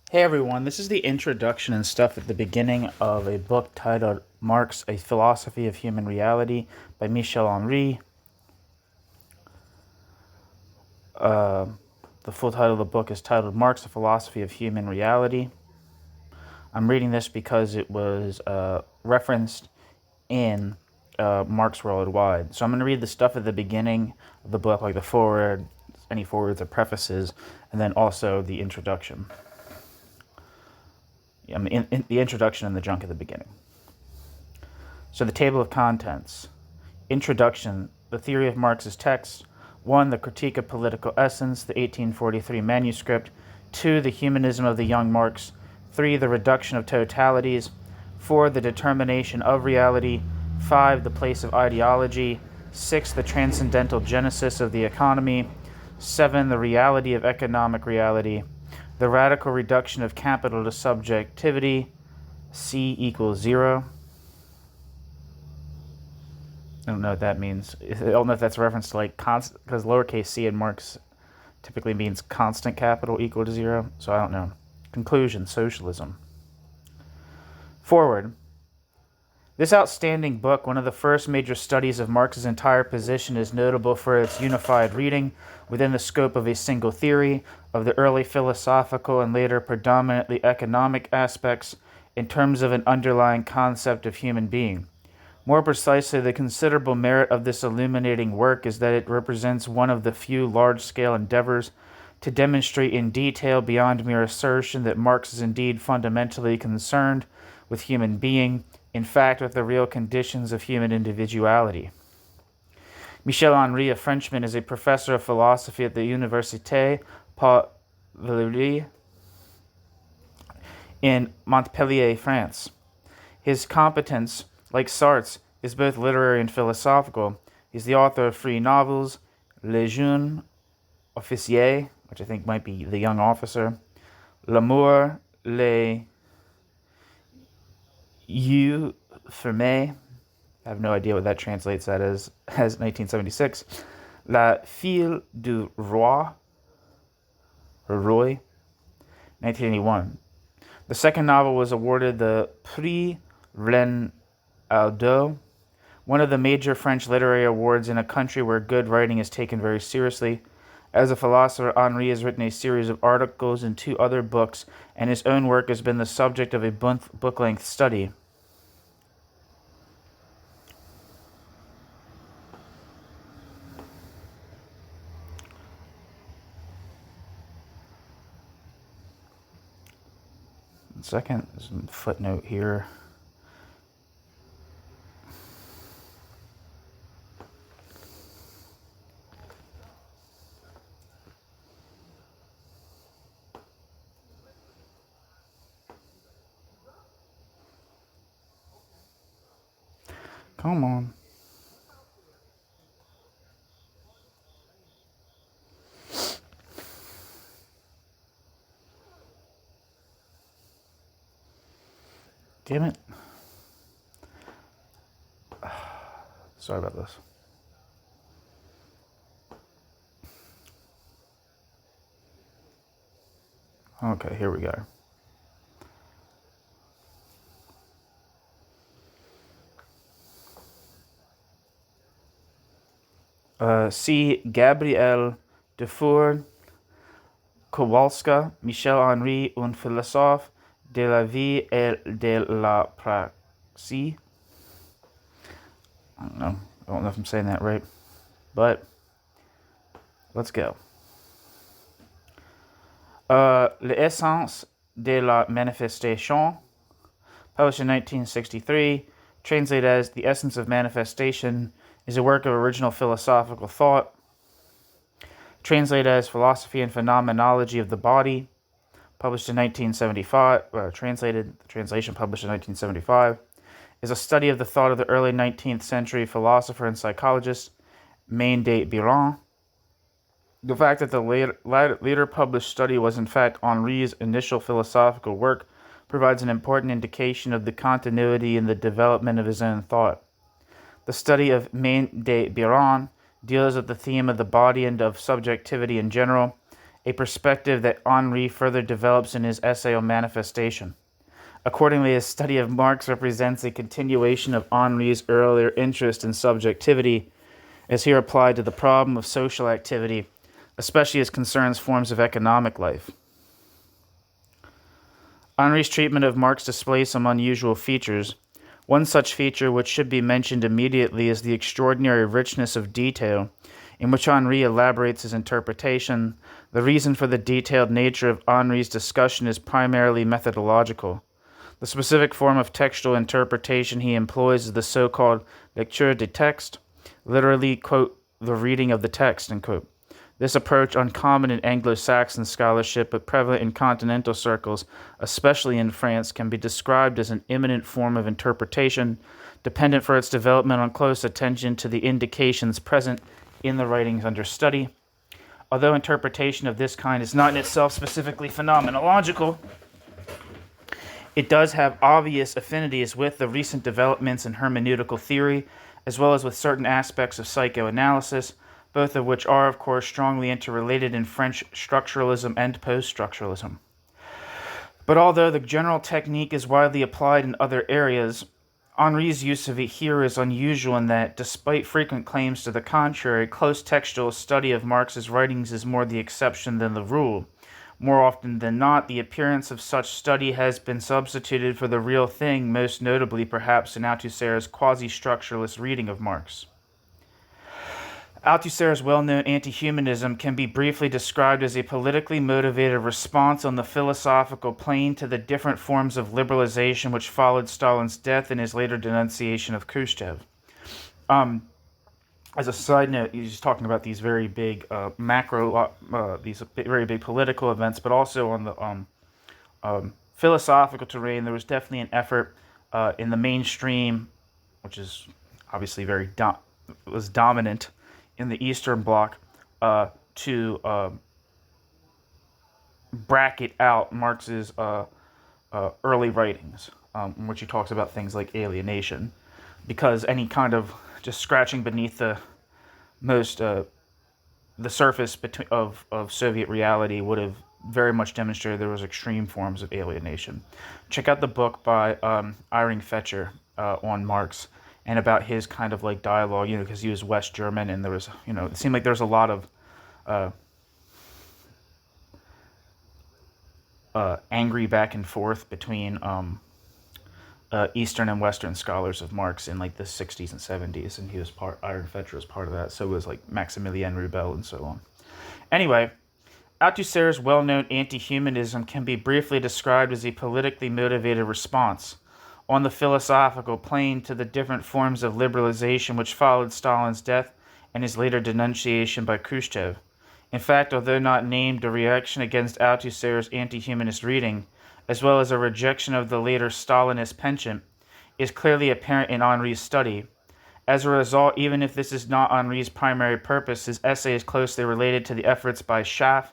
Hey everyone, this is the introduction and stuff at the beginning of a book titled Marx, A Philosophy of Human Reality by Michel. The full title of the book is titled Marx, A Philosophy of Human Reality. I'm reading this because it was referenced in Marx Worldwide. So I'm going to read the stuff at the beginning of the book, like the foreword, any forewords or prefaces, and then also the introduction. In the introduction and the junk at the beginning. So the table of contents. Introduction, the theory of Marx's text. 1. The critique of political essence, the 1843 manuscript. 2. The humanism of the young Marx. 3. The reduction of totalities. 4. The determination of reality. 5. The place of ideology. 6. The transcendental genesis of the economy. 7. The reality of economic reality. The radical reduction of capital to subjectivity. C equals 0. I don't know what that means. I don't know if that's a reference to constant, because lowercase c in Marx typically means constant capital equal to 0. So I don't know. Conclusion, socialism. Forward. This outstanding book, one of the first major studies of Marx's entire position, is notable for its unified reading within the scope of a single theory of the early philosophical and later predominantly economic aspects in terms of an underlying concept of human being. More precisely, the considerable merit of this illuminating work is that it represents one of the few large-scale endeavors to demonstrate in detail beyond mere assertion that Marx is indeed fundamentally concerned with human being, in fact with the real conditions of human individuality. Michel Henry, a Frenchman, is a professor of philosophy at the Université Paul Valéry in Montpellier, France. His competence, like Sartre's, is both literary and philosophical. He's the author of 3 novels, Le Jeune Officier, which I think might be The Young Officer, L'amour, les yeux fermés, I have no idea what that translates that as 1976, La Fille du Roi, or Roy, 1981. The second novel was awarded the Prix Renaldo, one of the major French literary awards in a country where good writing is taken very seriously. As a philosopher, Henry has written a series of articles and 2 other books, and his own work has been the subject of a book-length study. One second, there's a footnote here. Come on. Damn it. Sorry about this. Okay, here we go. See Gabriel Dufour, Kowalska, Michel Henry, un philosophe de la vie et de la praxis. I don't know if I'm saying that right, but let's go. L'essence de la manifestation, published in 1963, translated as The Essence of Manifestation, is a work of original philosophical thought. Translated as Philosophy and Phenomenology of the Body, published in 1975, translation published in 1975, is a study of the thought of the early 19th century philosopher and psychologist Maine de Biran. The fact that the later published study was in fact Henry's initial philosophical work provides an important indication of the continuity in the development of his own thought. The study of Maine de Biran deals with the theme of the body and of subjectivity in general, a perspective that Henri further develops in his essay on manifestation. Accordingly, his study of Marx represents a continuation of Henri's earlier interest in subjectivity, as here applied to the problem of social activity, especially as concerns forms of economic life. Henri's treatment of Marx displays some unusual features. One such feature which should be mentioned immediately is the extraordinary richness of detail in which Henri elaborates his interpretation. The reason for the detailed nature of Henri's discussion is primarily methodological. The specific form of textual interpretation he employs is the so-called lecture de texte, literally, quote, the reading of the text, end quote. This approach, uncommon in Anglo-Saxon scholarship but prevalent in continental circles, especially in France, can be described as an eminent form of interpretation, dependent for its development on close attention to the indications present in the writings under study. Although interpretation of this kind is not in itself specifically phenomenological, it does have obvious affinities with the recent developments in hermeneutical theory, as well as with certain aspects of psychoanalysis, both of which are, of course, strongly interrelated in French structuralism and post-structuralism. But although the general technique is widely applied in other areas, Henri's use of it here is unusual in that, despite frequent claims to the contrary, close textual study of Marx's writings is more the exception than the rule. More often than not, the appearance of such study has been substituted for the real thing, most notably perhaps in Althusser's quasi-structuralist reading of Marx. Althusser's well-known anti-humanism can be briefly described as a politically motivated response on the philosophical plane to the different forms of liberalization which followed Stalin's death and his later denunciation of Khrushchev. As a side note, he's talking about these very big these very big political events, but also on the philosophical terrain, there was definitely an effort in the mainstream, which is obviously was dominant in the Eastern Bloc, to bracket out Marx's early writings, in which he talks about things like alienation, because any kind of just scratching beneath the surface of Soviet reality would have very much demonstrated there was extreme forms of alienation. Check out the book by Irving Fetcher on Marx, and about his kind of like dialogue, because he was West German, and there was, it seemed like there was a lot of angry back and forth between Eastern and Western scholars of Marx in like the 60s and 70s, and Irving Fetcher was part of that, so was like Maximilien Rubel and so on. Anyway, Althusser's well-known anti-humanism can be briefly described as a politically motivated response on the philosophical plane to the different forms of liberalization which followed Stalin's death and his later denunciation by Khrushchev. In fact, although not named, a reaction against Althusser's anti-humanist reading, as well as a rejection of the later Stalinist penchant, is clearly apparent in Henri's study. As a result, even if this is not Henri's primary purpose, his essay is closely related to the efforts by Schaff.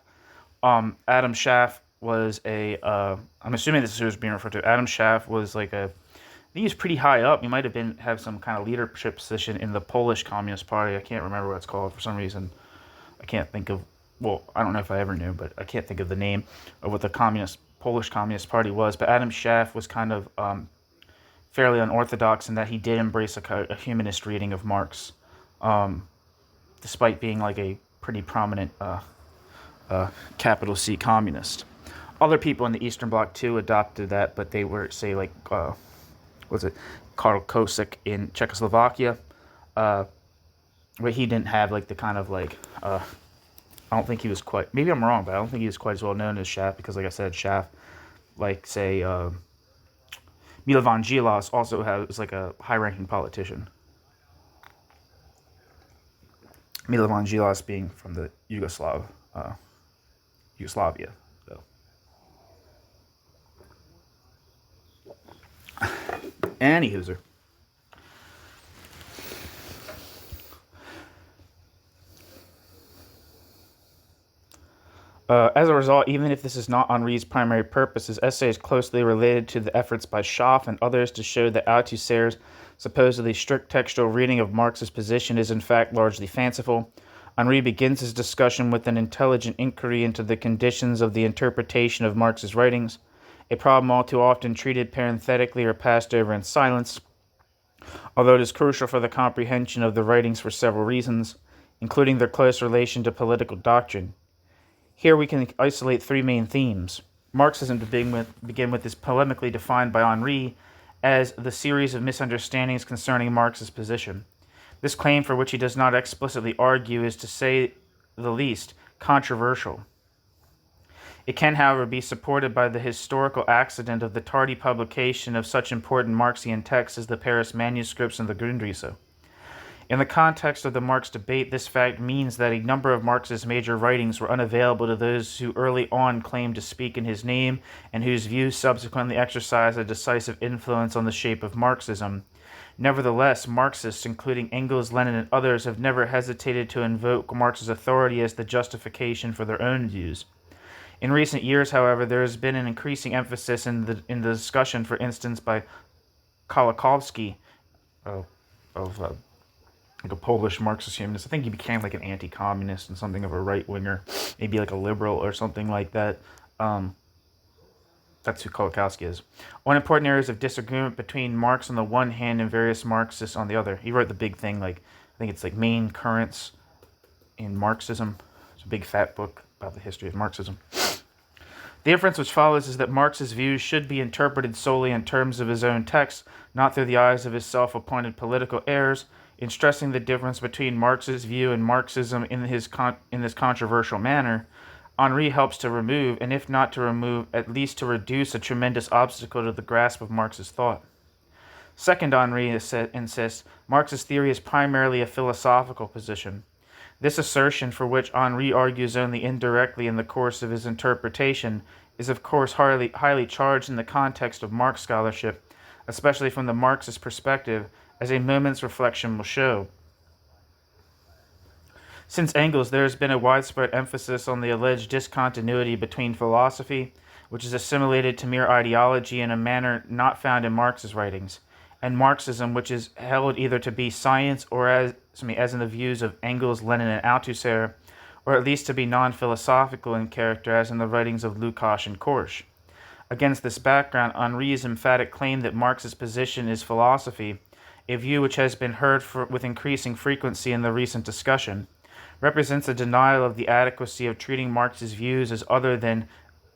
Adam Schaff was I'm assuming this is who was being referred to. Adam Schaff was like I think he was pretty high up. He might have have some kind of leadership position in the Polish Communist Party. I can't remember what it's called for some reason. I can't think of, I don't know if I ever knew, but I can't think of the name of what the Polish Communist Party was. But Adam Schaff was kind of fairly unorthodox in that he did embrace a humanist reading of Marx, despite being like a pretty prominent capital C communist. Other people in the Eastern Bloc too adopted that, but they were, say, like Karl Kosik in Czechoslovakia, but he didn't have like the kind of like I don't think he was quite, maybe I'm wrong, but I don't think he was quite as well known as Schaff, because like I said, Schaff, like say Milovan Djilas also was like a high-ranking politician. Milovan Djilas being from the Yugoslavia. So. Anywhozer. As a result, even if this is not Henri's primary purpose, his essay is closely related to the efforts by Schaff and others to show that Althusser's supposedly strict textual reading of Marx's position is in fact largely fanciful. Henri begins his discussion with an intelligent inquiry into the conditions of the interpretation of Marx's writings, a problem all too often treated parenthetically or passed over in silence, although it is crucial for the comprehension of the writings for several reasons, including their close relation to political doctrine. Here we can isolate three main themes. Marxism, to begin with, is polemically defined by Henri as the series of misunderstandings concerning Marx's position. This claim, for which he does not explicitly argue, is, to say the least, controversial. It can, however, be supported by the historical accident of the tardy publication of such important Marxian texts as the Paris manuscripts and the Grundrisse. In the context of the Marx debate, this fact means that a number of Marx's major writings were unavailable to those who early on claimed to speak in his name and whose views subsequently exercised a decisive influence on the shape of Marxism. Nevertheless, Marxists, including Engels, Lenin, and others, have never hesitated to invoke Marx's authority as the justification for their own views. In recent years, however, there has been an increasing emphasis in the discussion, for instance, by Kolakowski, like a Polish Marxist humanist. I think he became like an anti-communist and something of a right-winger, maybe like a liberal or something like that. That's who Kolakowski is. On important areas of disagreement between Marx on the one hand and various Marxists on the other. He wrote the big thing, like I think it's like Main Currents in Marxism. It's a big fat book about the history of Marxism. The inference which follows is that Marx's views should be interpreted solely in terms of his own text, not through the eyes of his self-appointed political heirs. In stressing the difference between Marx's view and Marxism in this controversial manner, Henri helps to remove, and if not to remove, at least to reduce a tremendous obstacle to the grasp of Marx's thought. Second, Henri insists, Marx's theory is primarily a philosophical position. This assertion, for which Henri argues only indirectly in the course of his interpretation, is of course highly charged in the context of Marx scholarship, especially from the Marxist perspective, as a moment's reflection will show. Since Engels, there has been a widespread emphasis on the alleged discontinuity between philosophy, which is assimilated to mere ideology in a manner not found in Marx's writings, and Marxism, which is held either to be science or as in the views of Engels, Lenin, and Althusser, or at least to be non-philosophical in character, as in the writings of Lukács and Korsch. Against this background, Henri's emphatic claim that Marx's position is philosophy, a view which has been heard with increasing frequency in the recent discussion, represents a denial of the adequacy of treating Marx's views as other than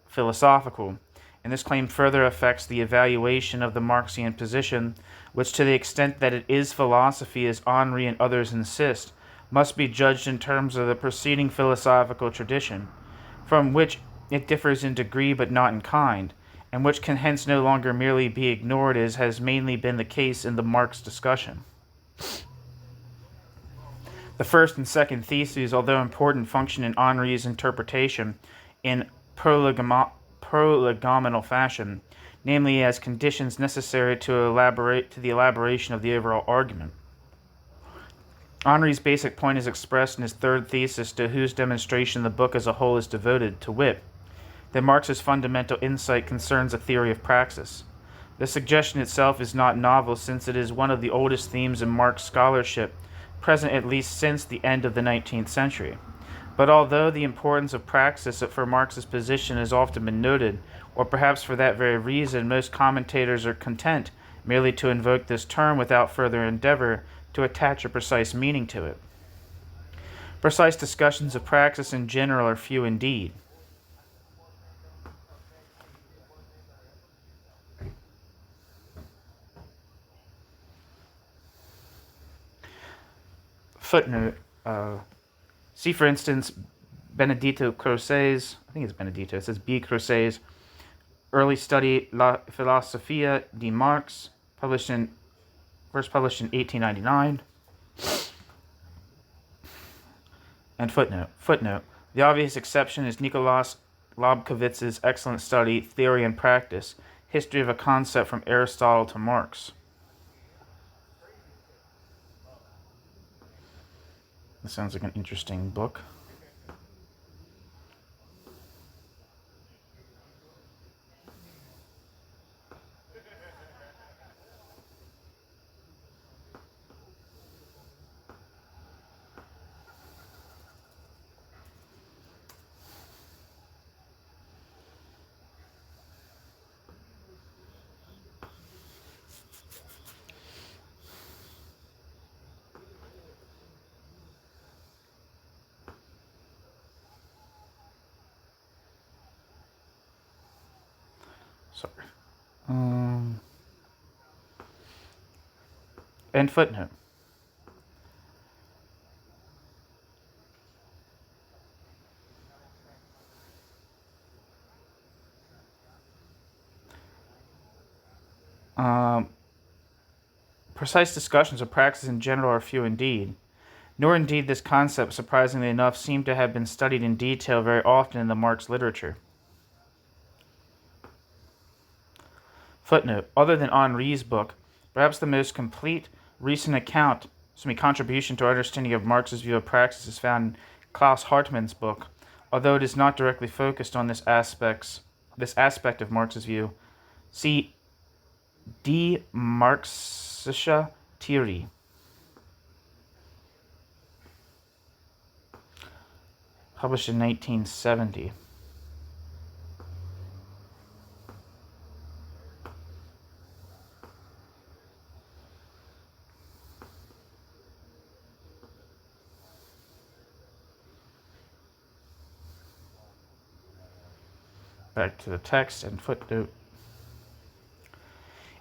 philosophical, and this claim further affects the evaluation of the Marxian position, which, to the extent that it is philosophy, as Henri and others insist, must be judged in terms of the preceding philosophical tradition, from which it differs in degree but not in kind, and which can hence no longer merely be ignored as has mainly been the case in the Marx discussion. The first and second theses, although important, function in Henri's interpretation in prolegomental fashion, namely as conditions necessary to the elaboration of the overall argument. Henri's basic point is expressed in his third thesis, to whose demonstration the book as a whole is devoted, to wit, that Marx's fundamental insight concerns a theory of praxis. The suggestion itself is not novel, since it is one of the oldest themes in Marx scholarship, present at least since the end of the 19th century. But although the importance of praxis for Marx's position has often been noted, or perhaps for that very reason, most commentators are content merely to invoke this term without further endeavor to attach a precise meaning to it. Precise discussions of praxis in general are few indeed. Footnote. See, for instance, Benedito Croce's, I think it's Benedito, it says B. Croce's Early Study La Filosofia de Marx, first published in 1899. And footnote. The obvious exception is Nikolaus Lobkowitz's excellent study, Theory and Practice, History of a Concept from Aristotle to Marx. That sounds like an interesting book. Sorry. End footnote. Precise discussions of praxis in general are few indeed, nor indeed this concept, surprisingly enough, seemed to have been studied in detail very often in the Marx literature. Footnote. Other than Henri's book, perhaps the most complete recent contribution to our understanding of Marx's view of praxis is found in Klaus Hartmann's book, although it is not directly focused on this aspect of Marx's view. See Die Marxische Theorie. Published in 1970. Back to the text and footnote.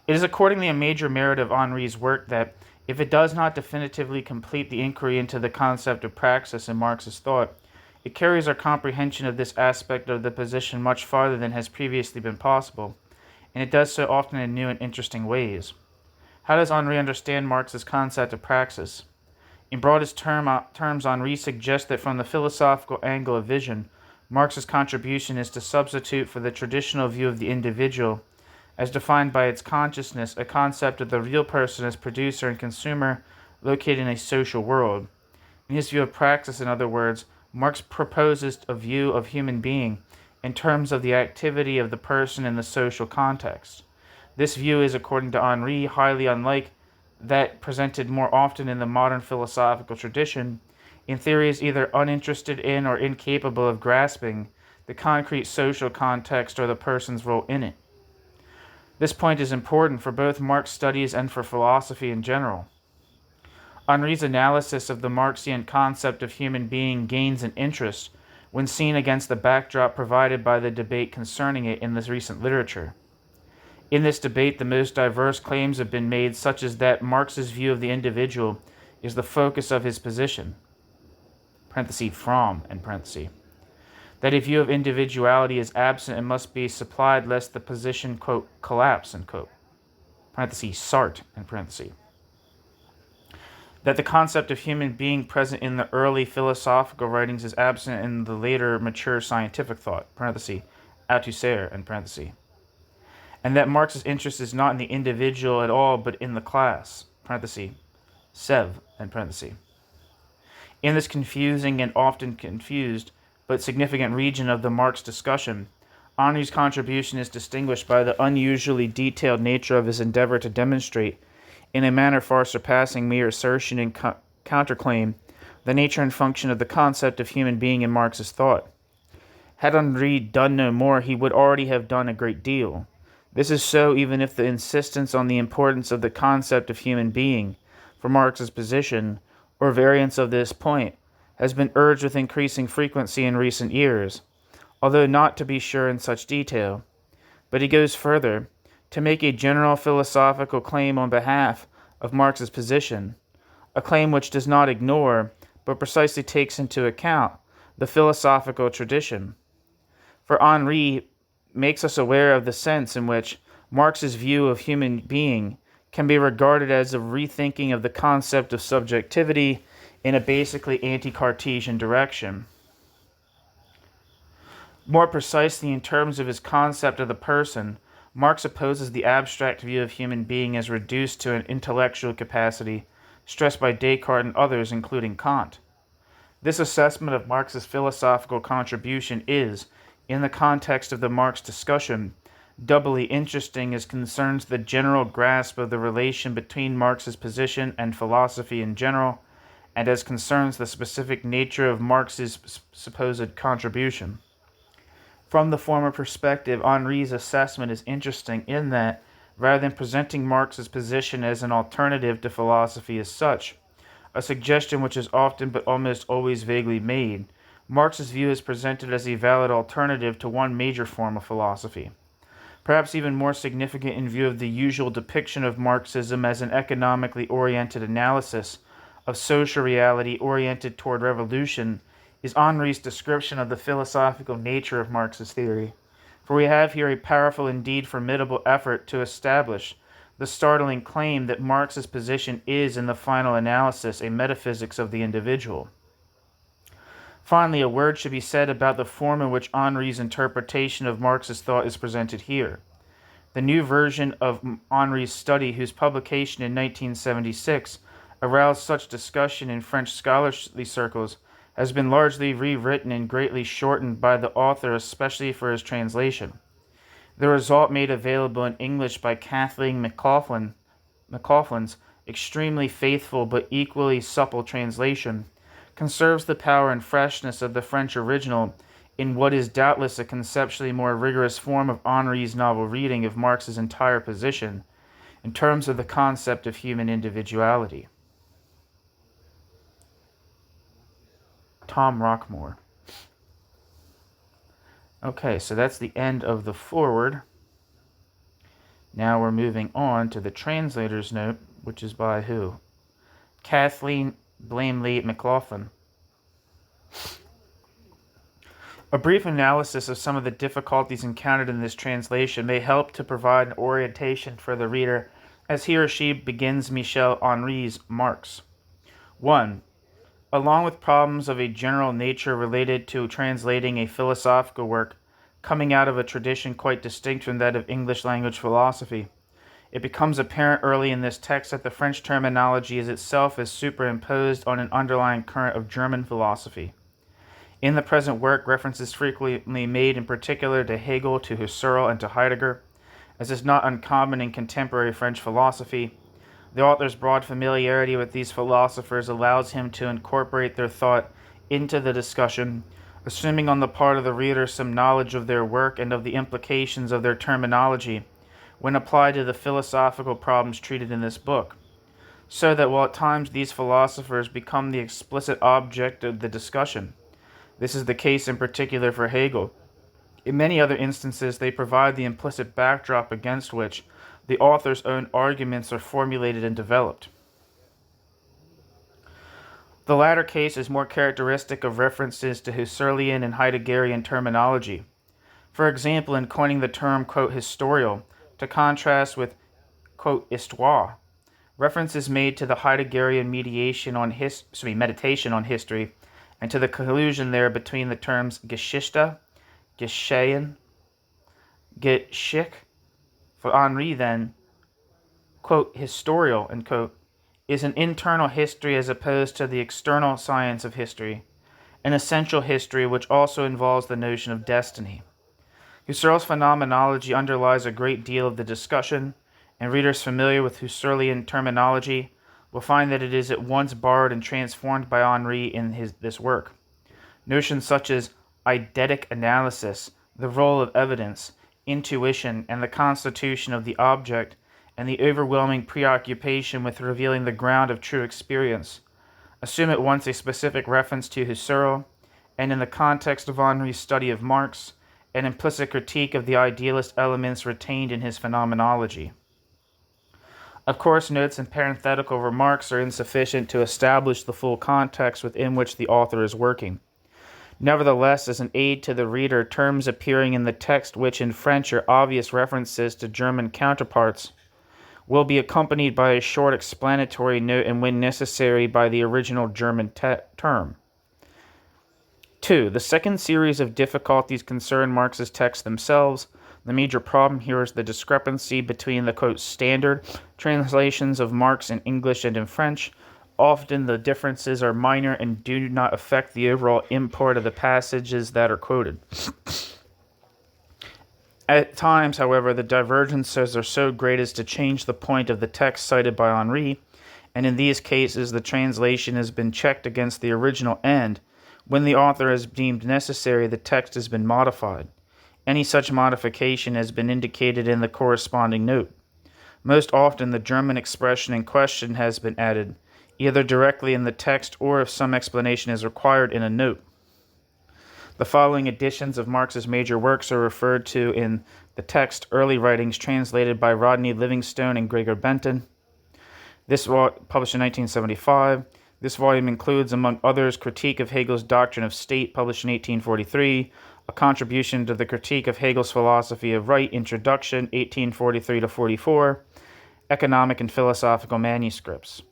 It is accordingly a major merit of Henri's work that, if it does not definitively complete the inquiry into the concept of praxis in Marx's thought, it carries our comprehension of this aspect of the position much farther than has previously been possible, and it does so often in new and interesting ways. How does Henri understand Marx's concept of praxis? In broadest terms, Henri suggests that from the philosophical angle of vision, Marx's contribution is to substitute for the traditional view of the individual, as defined by its consciousness, a concept of the real person as producer and consumer located in a social world. In his view of praxis, in other words, Marx proposes a view of human being in terms of the activity of the person in the social context. This view is, according to Henri, highly unlike that presented more often in the modern philosophical tradition, in theories either uninterested in or incapable of grasping the concrete social context or the person's role in it. This point is important for both Marx studies and for philosophy in general. Henri's analysis of the Marxian concept of human being gains in interest when seen against the backdrop provided by the debate concerning it in this recent literature. In this debate, the most diverse claims have been made, such as that Marx's view of the individual is the focus of his position, that a view of individuality is absent and must be supplied lest the position, quote, collapse, unquote, Sartre, that the concept of human being present in the early philosophical writings is absent in the later mature scientific thought, Althusser, and that Marx's interest is not in the individual at all, but in the class, Sev, In this confusing and often confused, but significant region of the Marx discussion, Henri's contribution is distinguished by the unusually detailed nature of his endeavor to demonstrate, in a manner far surpassing mere assertion and counterclaim, the nature and function of the concept of human being in Marx's thought. Had Henri done no more, he would already have done a great deal. This is so even if the insistence on the importance of the concept of human being for Marx's position, or variants of this point, has been urged with increasing frequency in recent years, although not to be sure in such detail. But he goes further, to make a general philosophical claim on behalf of Marx's position, a claim which does not ignore, but precisely takes into account, the philosophical tradition. For Henri makes us aware of the sense in which Marx's view of human being can be regarded as a rethinking of the concept of subjectivity in a basically anti-Cartesian direction. More precisely, in terms of his concept of the person, Marx opposes the abstract view of human being as reduced to an intellectual capacity, stressed by Descartes and others, including Kant. This assessment of Marx's philosophical contribution is, in the context of the Marx discussion, doubly interesting as concerns the general grasp of the relation between Marx's position and philosophy in general, and as concerns the specific nature of Marx's supposed contribution. From the former perspective, Henri's assessment is interesting in that, rather than presenting Marx's position as an alternative to philosophy as such, a suggestion which is often but almost always vaguely made, Marx's view is presented as a valid alternative to one major form of philosophy. perhaps even more significant in view of the usual depiction of Marxism as an economically oriented analysis of social reality oriented toward revolution, is Henri's description of the philosophical nature of Marx's theory. For we have here a powerful, indeed formidable effort to establish the startling claim that Marx's position is, in the final analysis, a metaphysics of the individual. Finally, a word should be said about the form in which Henri's interpretation of Marx's thought is presented here. The new version of Henri's study, whose publication in 1976 aroused such discussion in French scholarly circles, has been largely rewritten and greatly shortened by the author, especially for his translation. The result, made available in English by Kathleen McLaughlin's extremely faithful but equally supple translation, conserves the power and freshness of the French original in what is doubtless a conceptually more rigorous form of Henri's novel reading of Marx's entire position in terms of the concept of human individuality. Tom Rockmore. Okay, so that's the end of the foreword. Now we're moving on to the translator's note, which is by who? Kathleen Blamley McLaughlin. A brief analysis of some of the difficulties encountered in this translation may help to provide an orientation for the reader as he or she begins Michel Henri's Marx. 1. Along with problems of a general nature related to translating a philosophical work coming out of a tradition quite distinct from that of English language philosophy, it becomes apparent early in this text that the French terminology is itself superimposed on an underlying current of German philosophy. In the present work, reference is frequently made in particular to Hegel, to Husserl, and to Heidegger, as is not uncommon in contemporary French philosophy. The author's broad familiarity with these philosophers allows him to incorporate their thought into the discussion, assuming on the part of the reader some knowledge of their work and of the implications of their terminology when applied to the philosophical problems treated in this book, so that while at times these philosophers become the explicit object of the discussion, this is the case in particular for Hegel, in many other instances they provide the implicit backdrop against which the author's own arguments are formulated and developed. The latter case is more characteristic of references to Husserlian and Heideggerian terminology. For example, in coining the term, quote, historial, to contrast with, quote, histoire, reference is made to the Heideggerian meditation on meditation on history, and to the collusion there between the terms Geschichte, Geschehen, Geschick. For Henri, then, quote, historial, end quote, is an internal history as opposed to the external science of history, an essential history which also involves the notion of destiny. Husserl's phenomenology underlies a great deal of the discussion, and readers familiar with Husserlian terminology will find that it is at once borrowed and transformed by Henri in this work. Notions such as eidetic analysis, the role of evidence, intuition, and the constitution of the object, and the overwhelming preoccupation with revealing the ground of true experience, assume at once a specific reference to Husserl, and in the context of Henri's study of Marx, an implicit critique of the idealist elements retained in his phenomenology. Of course, notes and parenthetical remarks are insufficient to establish the full context within which the author is working. Nevertheless, as an aid to the reader, terms appearing in the text which in French are obvious references to German counterparts will be accompanied by a short explanatory note and, when necessary, by the original German term. 2. The second series of difficulties concern Marx's texts themselves. The major problem here is the discrepancy between the, quote, standard translations of Marx in English and in French. Often the differences are minor and do not affect the overall import of the passages that are quoted. At times, however, the divergences are so great as to change the point of the text cited by Henri, and in these cases the translation has been checked against the original end. When the author has deemed necessary, the text has been modified. Any such modification has been indicated in the corresponding note. Most often the German expression in question has been added, either directly in the text or if some explanation is required in a note. The following editions of Marx's major works are referred to in The text, Early Writings, translated by Rodney Livingstone and Gregor Benton. This published in 1975. This volume includes, among others, Critique of Hegel's Doctrine of State, published in 1843, a contribution to the Critique of Hegel's Philosophy of Right, Introduction, 1843 to 44, Economic and Philosophical Manuscripts.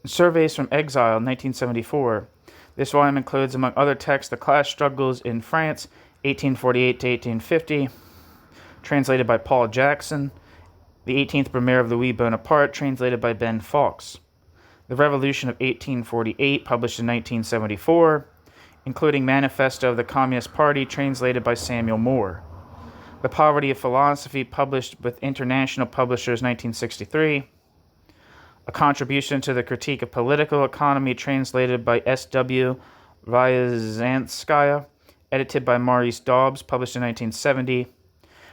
Surveys from Exile, 1974. This volume includes, among other texts, The Class Struggles in France, 1848 to 1850, translated by Paul Jackson, The 18th Brumaire of Louis Bonaparte, translated by Ben Fawkes, The Revolution of 1848, published in 1974, including Manifesto of the Communist Party, translated by Samuel Moore, The Poverty of Philosophy, published with International Publishers, 1963, a contribution to the Critique of Political Economy, translated by S.W. Vyazantskaya, edited by Maurice Dobbs, published in 1970.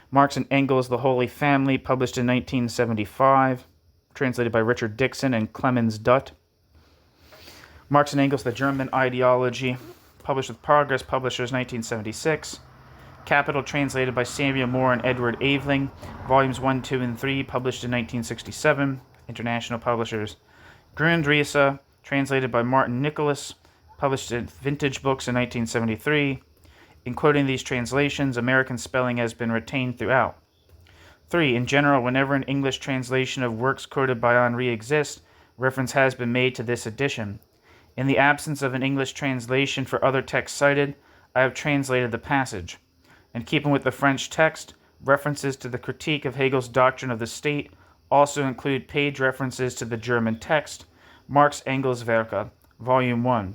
Marx and Engels, The Holy Family, published in 1975, translated by Richard Dixon and Clemens Dutt. Marx and Engels, The German Ideology, published with Progress Publishers, 1976. Capital, translated by Samuel Moore and Edward Aveling, volumes 1, 2, and 3, published in 1967. International Publishers. Grundrisse, translated by Martin Nicholas, published in Vintage Books in 1973. In quoting these translations, American spelling has been retained throughout. 3. In general, whenever an English translation of works quoted by Henri exists, reference has been made to this edition. In the absence of an English translation for other texts cited, I have translated the passage. In keeping with the French text, references to the Critique of Hegel's Doctrine of the State also include page references to the German text, Marx Engels Werke, Volume 1.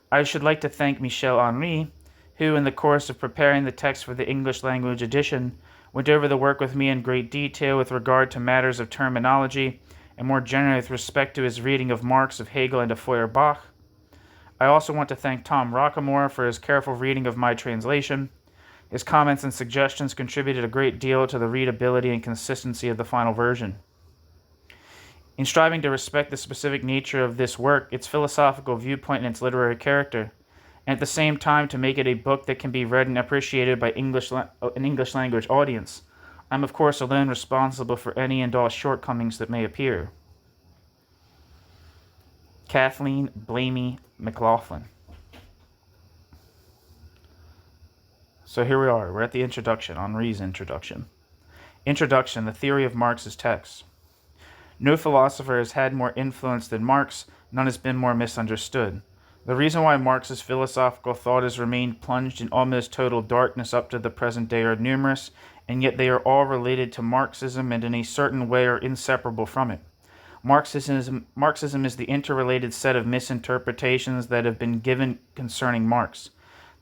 I should like to thank Michel Henry, who, in the course of preparing the text for the English language edition, went over the work with me in great detail with regard to matters of terminology, and more generally with respect to his reading of Marx, of Hegel, and of Feuerbach. I also want to thank Tom Rockamore for his careful reading of my translation. His comments and suggestions contributed a great deal to the readability and consistency of the final version. In striving to respect the specific nature of this work, its philosophical viewpoint, and its literary character, and at the same time to make it a book that can be read and appreciated by an English language audience, I'm of course alone responsible for any and all shortcomings that may appear. Kathleen Blamey McLaughlin. So here we are. We're at the introduction, Henri's introduction. Introduction, the theory of Marx's text. No philosopher has had more influence than Marx, none has been more misunderstood. The reason why Marx's philosophical thought has remained plunged in almost total darkness up to the present day are numerous, and yet they are all related to Marxism and in a certain way are inseparable from it. Marxism is the interrelated set of misinterpretations that have been given concerning Marx.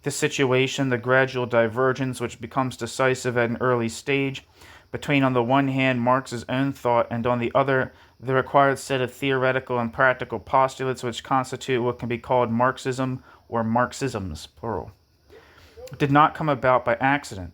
This situation, the gradual divergence which becomes decisive at an early stage, between on the one hand Marx's own thought and on the other the required set of theoretical and practical postulates which constitute what can be called Marxism or Marxisms, plural, did not come about by accident.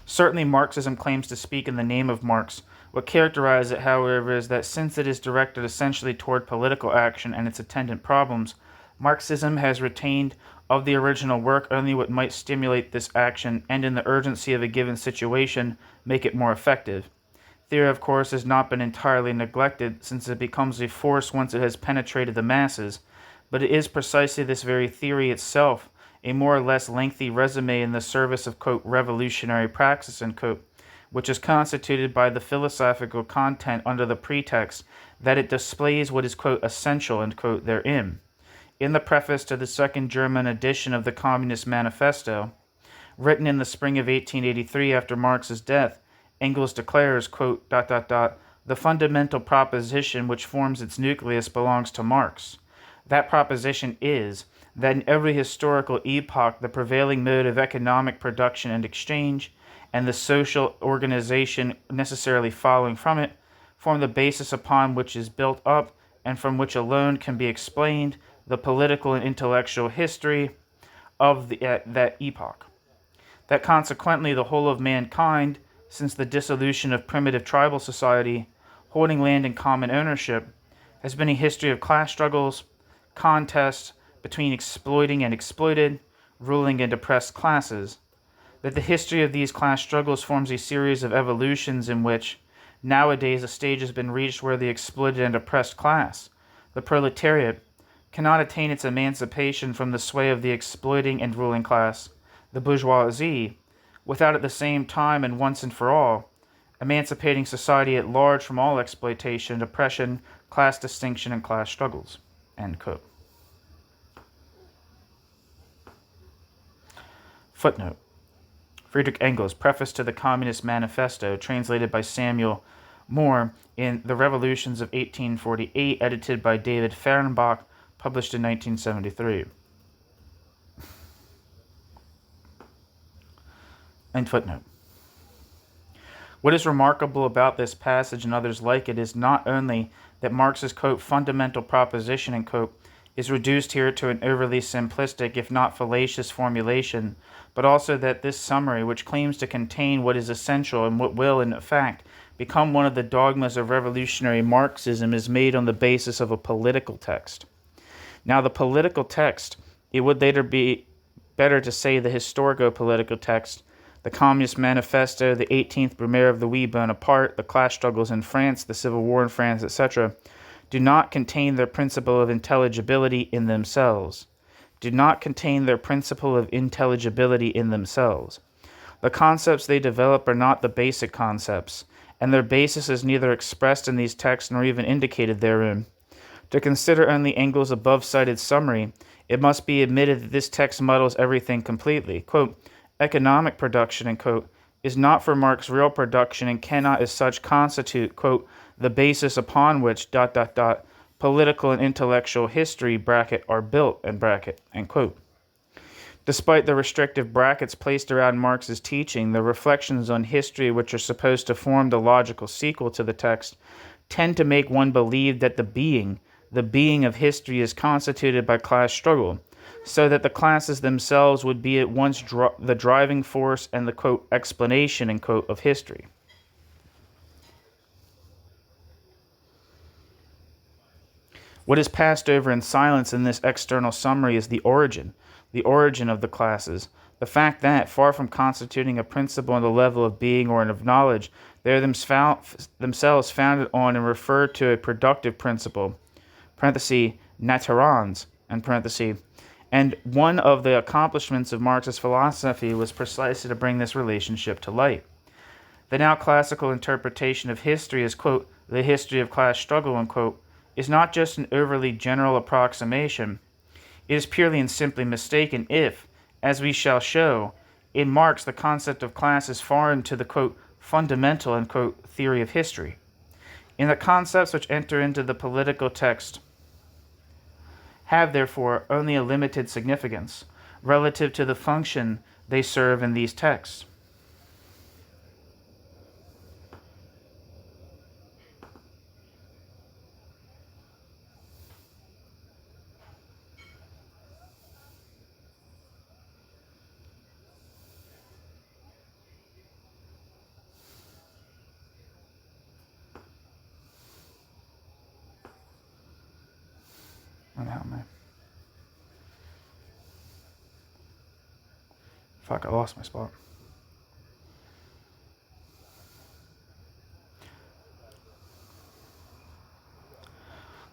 Certainly Marxism claims to speak in the name of Marx. What characterizes it, however, is that since it is directed essentially toward political action and its attendant problems, Marxism has retained of the original work only what might stimulate this action and in the urgency of a given situation make it more effective. Theory, of course, has not been entirely neglected since it becomes a force once it has penetrated the masses, but it is precisely this very theory itself, a more or less lengthy resume in the service of, quote, revolutionary praxis, end quote, which is constituted by the philosophical content under the pretext that it displays what is, quote, essential, end quote, therein. In the preface to the second German edition of the Communist Manifesto, written in the spring of 1883 after Marx's death, Engels declares, quote, the fundamental proposition which forms its nucleus belongs to Marx. That proposition is that in every historical epoch the prevailing mode of economic production and exchange, and the social organization necessarily following from it, form the basis upon which is built up, and from which alone can be explained the political and intellectual history of that epoch. That consequently the whole of mankind, since the dissolution of primitive tribal society, holding land in common ownership, has been a history of class struggles, contests, between exploiting and exploited, ruling and oppressed classes, that the history of these class struggles forms a series of evolutions in which, nowadays, a stage has been reached where the exploited and oppressed class, the proletariat, cannot attain its emancipation from the sway of the exploiting and ruling class, the bourgeoisie, without at the same time and once and for all emancipating society at large from all exploitation, oppression, class distinction, and class struggles. End quote. Footnote. Friedrich Engels' Preface to the Communist Manifesto, translated by Samuel Moore in The Revolutions of 1848, edited by David Fehrenbach, published in 1973. End footnote. What is remarkable about this passage and others like it is not only that Marx's, quote, fundamental proposition, end quote, is reduced here to an overly simplistic, if not fallacious, formulation, but also that this summary, which claims to contain what is essential and what will, in fact, become one of the dogmas of revolutionary Marxism, is made on the basis of a political text. Now, the political text, it would later be better to say the historico-political text, the Communist Manifesto, the 18th Brumaire of Louis Bonaparte, the class struggles in France, the Civil War in France, etc., do not contain their principle of intelligibility in themselves. Do not contain their principle of intelligibility in themselves. The concepts they develop are not the basic concepts, and their basis is neither expressed in these texts nor even indicated therein. To consider only Engels' above-cited summary, it must be admitted that this text muddles everything completely. Quote, economic production, end quote, is not for Marx real production and cannot as such constitute, quote, the basis upon which, political and intellectual history, bracket, are built, end bracket, end quote. Despite the restrictive brackets placed around Marx's teaching, the reflections on history which are supposed to form the logical sequel to the text tend to make one believe that the being of history is constituted by class struggle, so that the classes themselves would be at once the driving force and the, quote, explanation, end quote, of history. What is passed over in silence in this external summary is the origin of the classes, the fact that, far from constituting a principle on the level of being or of knowledge, they are themselves founded on and referred to a productive principle, naturans, and one of the accomplishments of Marx's philosophy was precisely to bring this relationship to light. The now classical interpretation of history as, quote, the history of class struggle, end quote, is not just an overly general approximation. It is purely and simply mistaken if, as we shall show, in Marx the concept of class is foreign to the, quote, fundamental, end quote, theory of history. In the concepts which enter into the political text have, therefore, only a limited significance relative to the function they serve in these texts. Fuck, I lost my spot.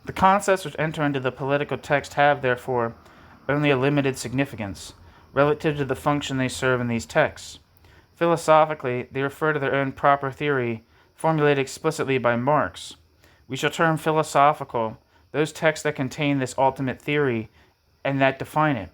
The concepts which enter into the political text have, therefore, only a limited significance relative to the function they serve in these texts. Philosophically, they refer to their own proper theory, formulated explicitly by Marx. We shall term philosophical those texts that contain this ultimate theory and that define it.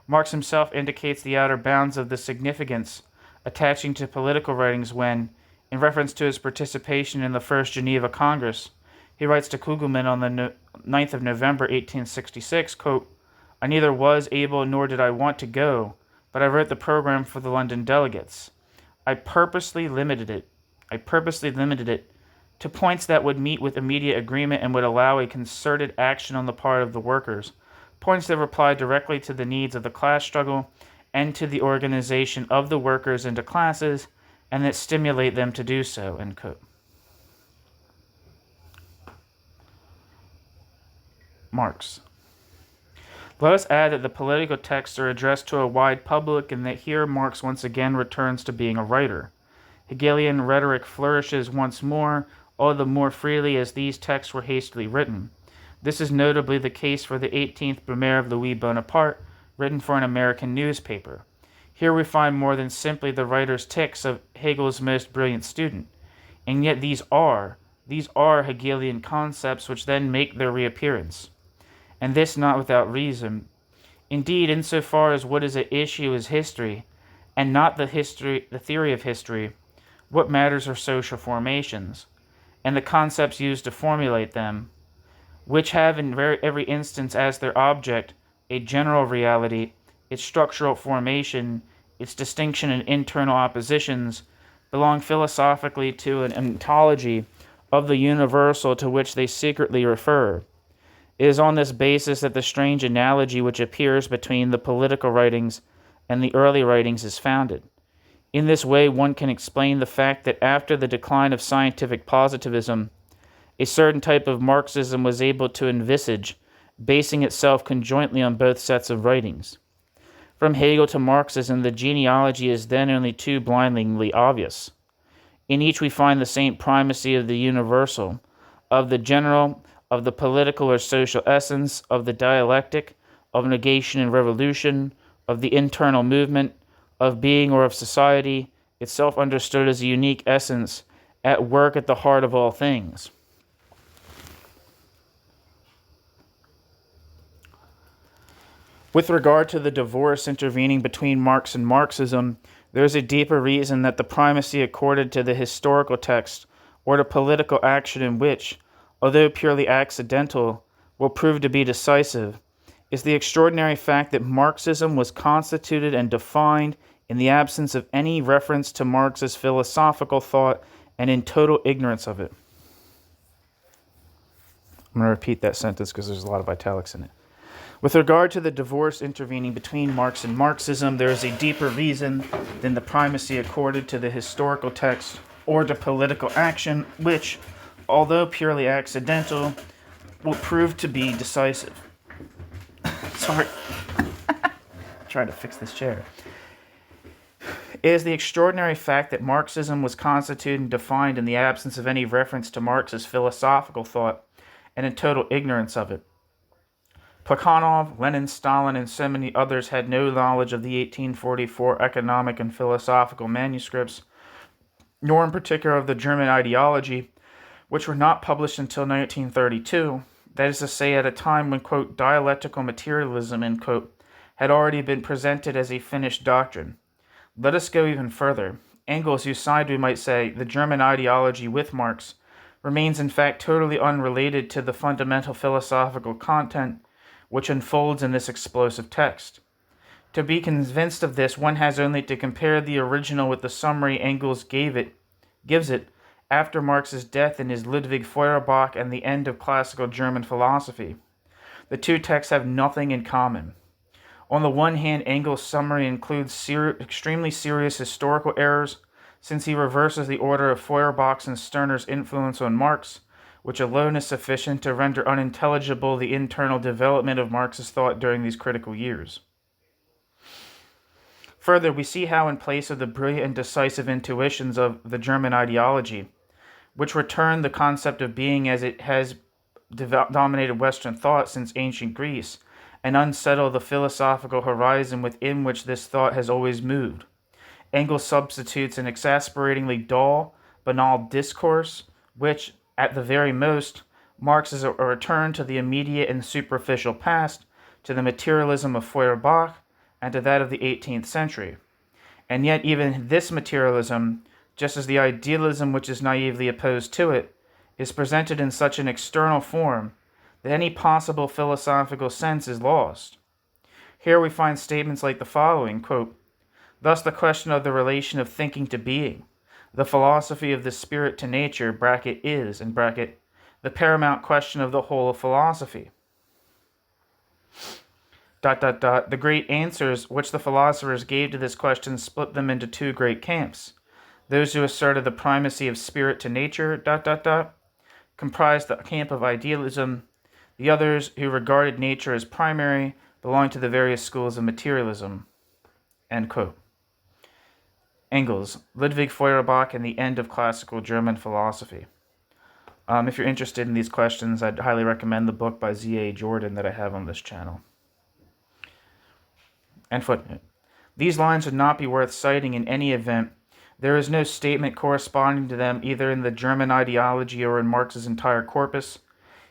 Marx himself indicates the outer bounds of the significance attaching to political writings when, in reference to his participation in the First Geneva Congress, he writes to Kugelmann on the 9th of November 1866, quote, I neither was able nor did I want to go, but I wrote the program for the London delegates. I purposely limited it to points that would meet with immediate agreement and would allow a concerted action on the part of the workers, points that reply directly to the needs of the class struggle and to the organization of the workers into classes, and that stimulate them to do so, end quote. Marx. Let us add that the political texts are addressed to a wide public and that here Marx once again returns to being a writer. Hegelian rhetoric flourishes once more, all the more freely as these texts were hastily written. This is notably the case for the 18th Brumaire of Louis Bonaparte, written for an American newspaper. Here we find more than simply the writer's tics of Hegel's most brilliant student. And yet these are Hegelian concepts which then make their reappearance. And this not without reason. Indeed, insofar as what is at issue is history, and not the theory of history, what matters are social formations, and the concepts used to formulate them, which have in every instance as their object a general reality, its structural formation, its distinction and internal oppositions, belong philosophically to an ontology of the universal to which they secretly refer. It is on this basis that the strange analogy which appears between the political writings and the early writings is founded. In this way, one can explain the fact that after the decline of scientific positivism, a certain type of Marxism was able to envisage, basing itself conjointly on both sets of writings. From Hegel to Marxism, the genealogy is then only too blindingly obvious. In each we find the same primacy of the universal, of the general, of the political or social essence, of the dialectic, of negation and revolution, of the internal movement, of being or of society, itself understood as a unique essence, at work at the heart of all things. With regard to the divorce intervening between Marx and Marxism, there is a deeper reason that the primacy accorded to the historical text or to political action in which, although purely accidental, will prove to be decisive, is the extraordinary fact that Marxism was constituted and defined in the absence of any reference to Marx's philosophical thought and in total ignorance of it. I'm going to repeat that sentence because there's a lot of italics in it. With regard to the divorce intervening between Marx and Marxism, there is a deeper reason than the primacy accorded to the historical text or to political action, which, although purely accidental, will prove to be decisive. Sorry. Trying to fix this chair. It is the extraordinary fact that Marxism was constituted and defined in the absence of any reference to Marx's philosophical thought and in total ignorance of it. Plekhanov, Lenin, Stalin, and so many others had no knowledge of the 1844 economic and philosophical manuscripts, nor in particular of the German ideology, which were not published until 1932, that is to say, at a time when, quote, dialectical materialism, end quote, had already been presented as a finished doctrine. Let us go even further. Engels, who sided, we might say, the German ideology with Marx, remains in fact totally unrelated to the fundamental philosophical content which unfolds in this explosive text. To be convinced of this, one has only to compare the original with the summary Engels gives it after Marx's death in his Ludwig Feuerbach and the end of classical German philosophy. The two texts have nothing in common. On the one hand, Engels' summary includes extremely serious historical errors, since he reverses the order of Feuerbach's and Stirner's influence on Marx, which alone is sufficient to render unintelligible the internal development of Marx's thought during these critical years. Further, we see how in place of the brilliant and decisive intuitions of the German ideology, which return the concept of being as it has dominated Western thought since ancient Greece, and unsettle the philosophical horizon within which this thought has always moved, Engels substitutes an exasperatingly dull, banal discourse, which, at the very most, marks as a return to the immediate and superficial past, to the materialism of Feuerbach, and to that of the 18th century. And yet even this materialism, just as the idealism which is naively opposed to it, is presented in such an external form that any possible philosophical sense is lost. Here we find statements like the following, quote, thus the question of the relation of thinking to being, the philosophy of the spirit to nature, bracket is, in bracket, the paramount question of the whole of philosophy. ... The great answers which the philosophers gave to this question split them into two great camps. Those who asserted the primacy of spirit to nature, ... comprised the camp of idealism. The others, who regarded nature as primary, belonging to the various schools of materialism. End quote. Engels, Ludwig Feuerbach, and the End of Classical German Philosophy. If you're interested in these questions, I'd highly recommend the book by Z.A. Jordan that I have on this channel. And footnote. These lines would not be worth citing in any event. There is no statement corresponding to them either in the German ideology or in Marx's entire corpus.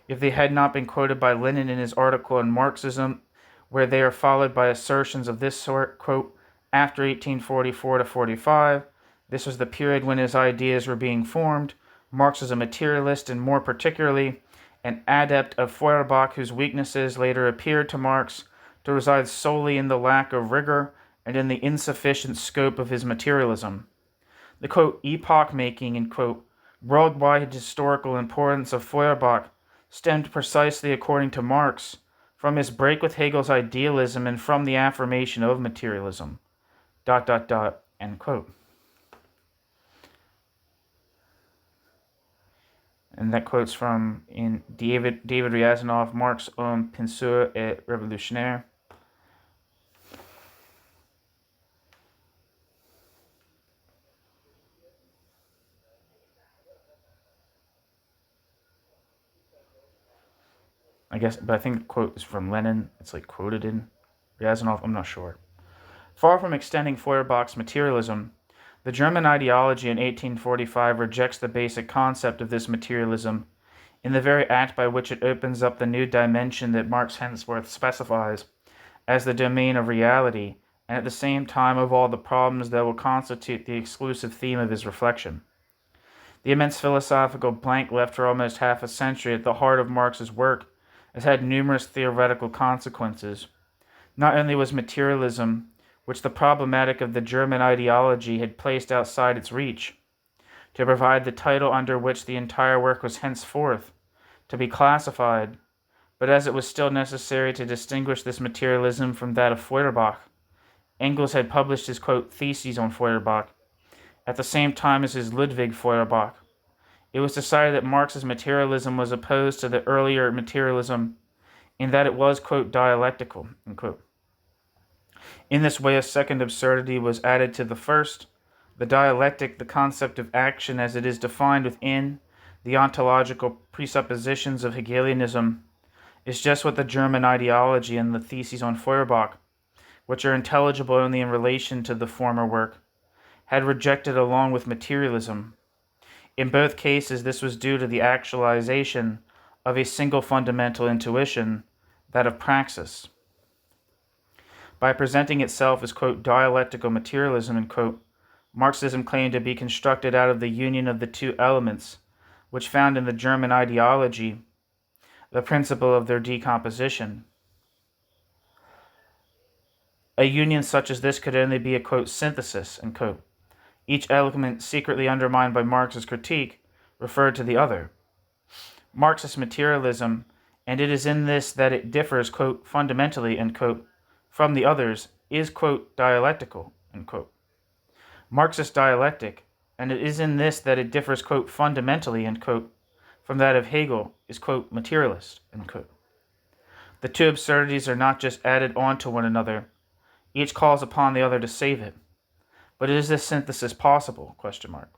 If they had not been quoted by Lenin in his article on Marxism, where they are followed by assertions of this sort, quote, after 1844 to 45, this was the period when his ideas were being formed. Marx was a materialist and more particularly an adept of Feuerbach, whose weaknesses later appeared to Marx to reside solely in the lack of rigor and in the insufficient scope of his materialism. The, quote, epoch-making and, quote, worldwide historical importance of Feuerbach stemmed precisely, according to Marx, from his break with Hegel's idealism and from the affirmation of materialism. ... End quote. And that quote's from in David Ryazanov, Marx un penseur et révolutionnaire. But I think the quote is from Lenin. It's like quoted in Ryazanov. I'm not sure. Far from extending Feuerbach's materialism, the German ideology in 1845 rejects the basic concept of this materialism in the very act by which it opens up the new dimension that Marx henceforth specifies as the domain of reality, and at the same time of all the problems that will constitute the exclusive theme of his reflection. The immense philosophical blank left for almost half a century at the heart of Marx's work has had numerous theoretical consequences. Not only was materialism, which the problematic of the German ideology had placed outside its reach, to provide the title under which the entire work was henceforth to be classified, but as it was still necessary to distinguish this materialism from that of Feuerbach, Engels had published his, quote, theses on Feuerbach at the same time as his Ludwig Feuerbach. It was decided that Marx's materialism was opposed to the earlier materialism in that it was, quote, dialectical, unquote. In this way, a second absurdity was added to the first. The dialectic, the concept of action as it is defined within the ontological presuppositions of Hegelianism, is just what the German ideology and the theses on Feuerbach, which are intelligible only in relation to the former work, had rejected along with materialism. In both cases, this was due to the actualization of a single fundamental intuition, that of praxis. By presenting itself as, quote, dialectical materialism, and, quote, Marxism claimed to be constructed out of the union of the two elements, which found in the German ideology the principle of their decomposition. A union such as this could only be a, quote, synthesis, and, quote, each element secretly undermined by Marx's critique referred to the other. Marxist materialism, and it is in this that it differs, quote, fundamentally, end quote, from the others, is, quote, dialectical, end quote. Marxist dialectic, and it is in this that it differs, quote, fundamentally, end quote, from that of Hegel, is, quote, materialist, end quote. The two absurdities are not just added on to one another. Each calls upon the other to save it. But is this synthesis possible? Question mark.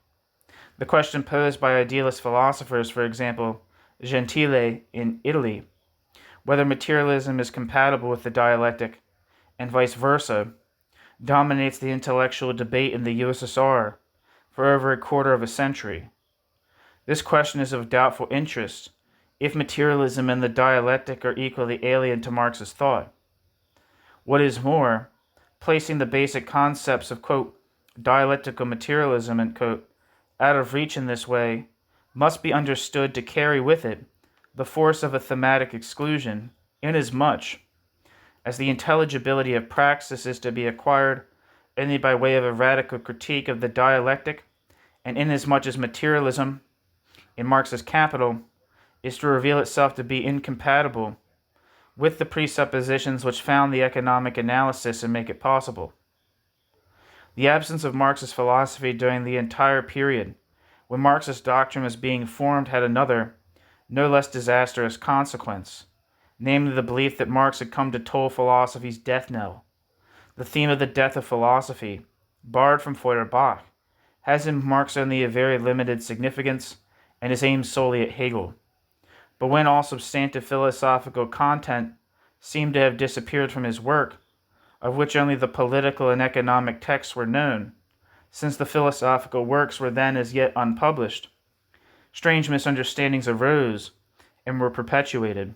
The question posed by idealist philosophers, for example, Gentile in Italy, whether materialism is compatible with the dialectic, and vice versa, dominates the intellectual debate in the USSR for over a quarter of a century. This question is of doubtful interest if materialism and the dialectic are equally alien to Marx's thought. What is more, placing the basic concepts of, quote, dialectical materialism, end quote, out of reach in this way must be understood to carry with it the force of a thematic exclusion, inasmuch as the intelligibility of praxis is to be acquired only by way of a radical critique of the dialectic, and inasmuch as materialism, in Marx's Capital, is to reveal itself to be incompatible with the presuppositions which found the economic analysis and make it possible. The absence of Marxist philosophy during the entire period when Marxist doctrine was being formed had another, no less disastrous consequence, namely the belief that Marx had come to toll philosophy's death knell. The theme of the death of philosophy, borrowed from Feuerbach, has in Marx only a very limited significance and is aimed solely at Hegel. But when all substantive philosophical content seemed to have disappeared from his work, of which only the political and economic texts were known, since the philosophical works were then as yet unpublished, strange misunderstandings arose and were perpetuated.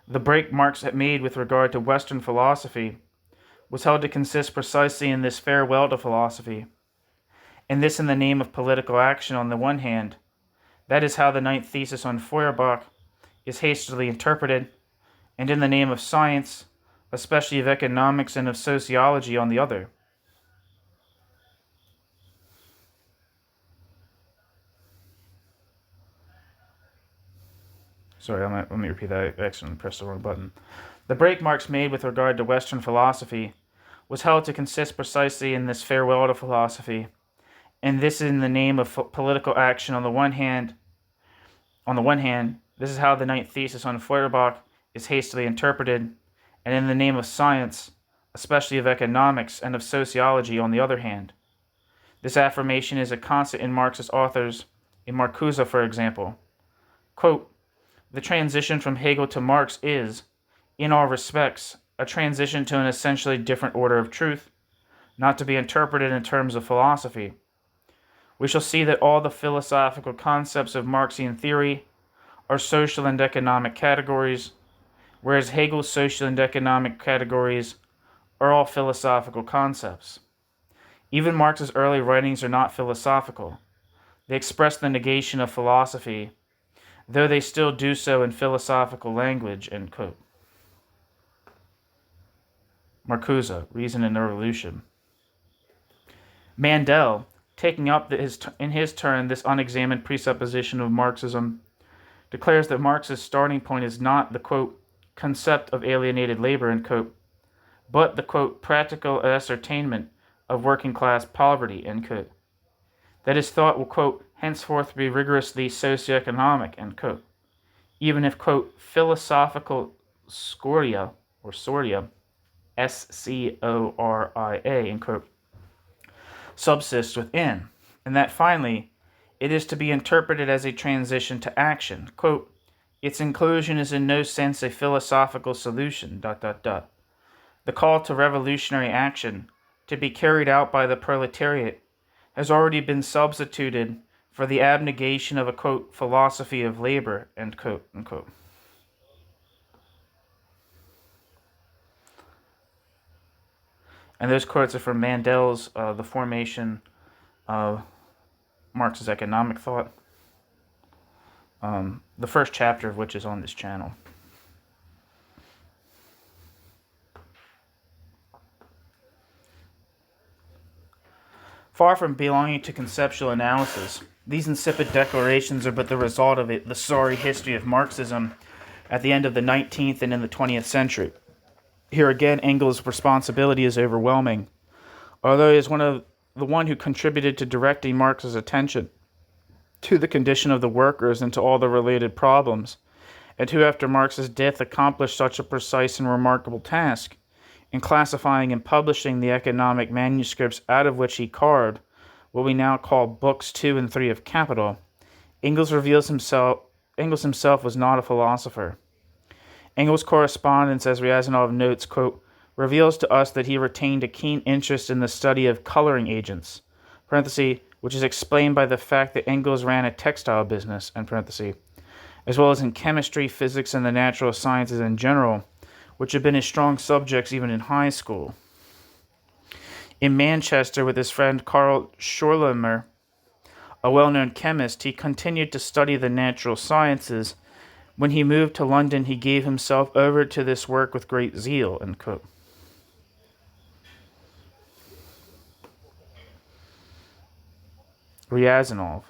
The break Marx had made with regard to Western philosophy was held to consist precisely in this farewell to philosophy, and this in the name of political action on the one hand. That is how the ninth thesis on Feuerbach is hastily interpreted, and in the name of science, especially of economics and of sociology, on the other. Sorry, let me repeat that. I accidentally pressed the wrong button. The break Marx made with regard to Western philosophy was held to consist precisely in this farewell to philosophy, and this in the name of political action on the one hand. This is how the ninth thesis on Feuerbach is hastily interpreted, and in the name of science, especially of economics and of sociology, on the other hand. This affirmation is a constant in Marxist authors, in Marcuse, for example. Quote, the transition from Hegel to Marx is, in all respects, a transition to an essentially different order of truth, not to be interpreted in terms of philosophy. We shall see that all the philosophical concepts of Marxian theory are social and economic categories, whereas Hegel's social and economic categories are all philosophical concepts. Even Marx's early writings are not philosophical. They express the negation of philosophy, though they still do so in philosophical language, end quote. Marcuse, Reason and Evolution. Mandel, taking up in his turn this unexamined presupposition of Marxism, declares that Marx's starting point is not the, quote, concept of alienated labor, end quote, but the, quote, practical ascertainment of working class poverty, end quote. That his thought will, quote, henceforth be rigorously socioeconomic, end quote, even if, quote, philosophical scoria, or sortia, Scoria, end quote, subsists within, and that finally, it is to be interpreted as a transition to action. Quote, its inclusion is in no sense a philosophical solution, ... The call to revolutionary action, to be carried out by the proletariat, has already been substituted for the abnegation of a, quote, philosophy of labor, end quote, unquote. And those quotes are from Mandel's The Formation of Marx's Economic Thought, the first chapter of which is on this channel. Far from belonging to conceptual analysis, these insipid declarations are but the result of the sorry history of Marxism at the end of the 19th and in the 20th century. Here again, Engels' responsibility is overwhelming, although he is the one who contributed to directing Marx's attention to the condition of the workers and to all the related problems, and who after Marx's death accomplished such a precise and remarkable task in classifying and publishing the economic manuscripts out of which he carved what we now call Books 2 and 3 of Capital. Engels himself was not a philosopher. Engels' correspondence, as Ryazanov notes, quote, reveals to us that he retained a keen interest in the study of coloring agents, which is explained by the fact that Engels ran a textile business, as well as in chemistry, physics, and the natural sciences in general, which had been his strong subjects even in high school. In Manchester, with his friend Karl Schorlemer, a well-known chemist, he continued to study the natural sciences. When he moved to London, he gave himself over to this work with great zeal, end quote. Ryazanov.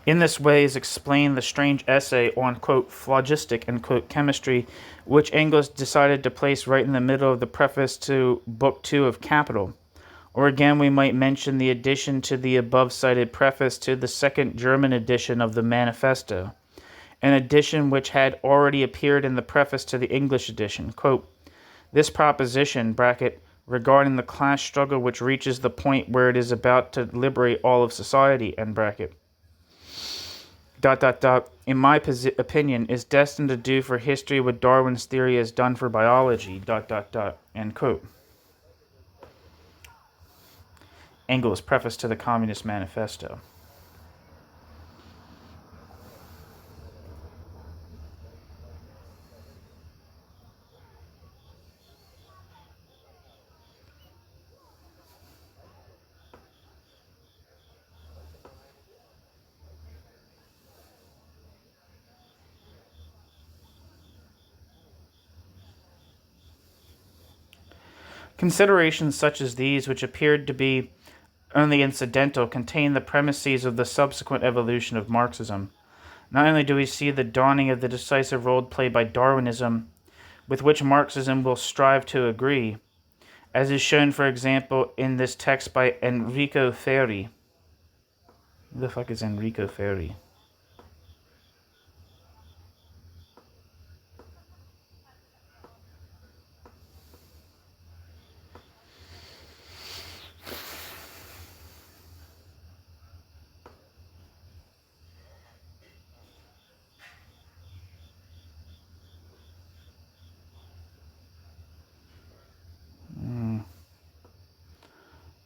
In this way is explained the strange essay on, quote, phlogistic, end quote, chemistry, which Engels decided to place right in the middle of the preface to Book 2 of Capital, Or again, we might mention the addition to the above-cited preface to the second German edition of the Manifesto, an edition which had already appeared in the preface to the English edition. Quote, this proposition, bracket, regarding the class struggle which reaches the point where it is about to liberate all of society, end bracket, ... in my opinion, is destined to do for history what Darwin's theory has done for biology, ... end quote. Engels, Preface to the Communist Manifesto. Considerations such as these, which appeared to be only incidental, contain the premises of the subsequent evolution of Marxism. Not only do we see the dawning of the decisive role played by Darwinism, with which Marxism will strive to agree, as is shown, for example, in this text by Enrico Ferri. Who the fuck is Enrico Ferri?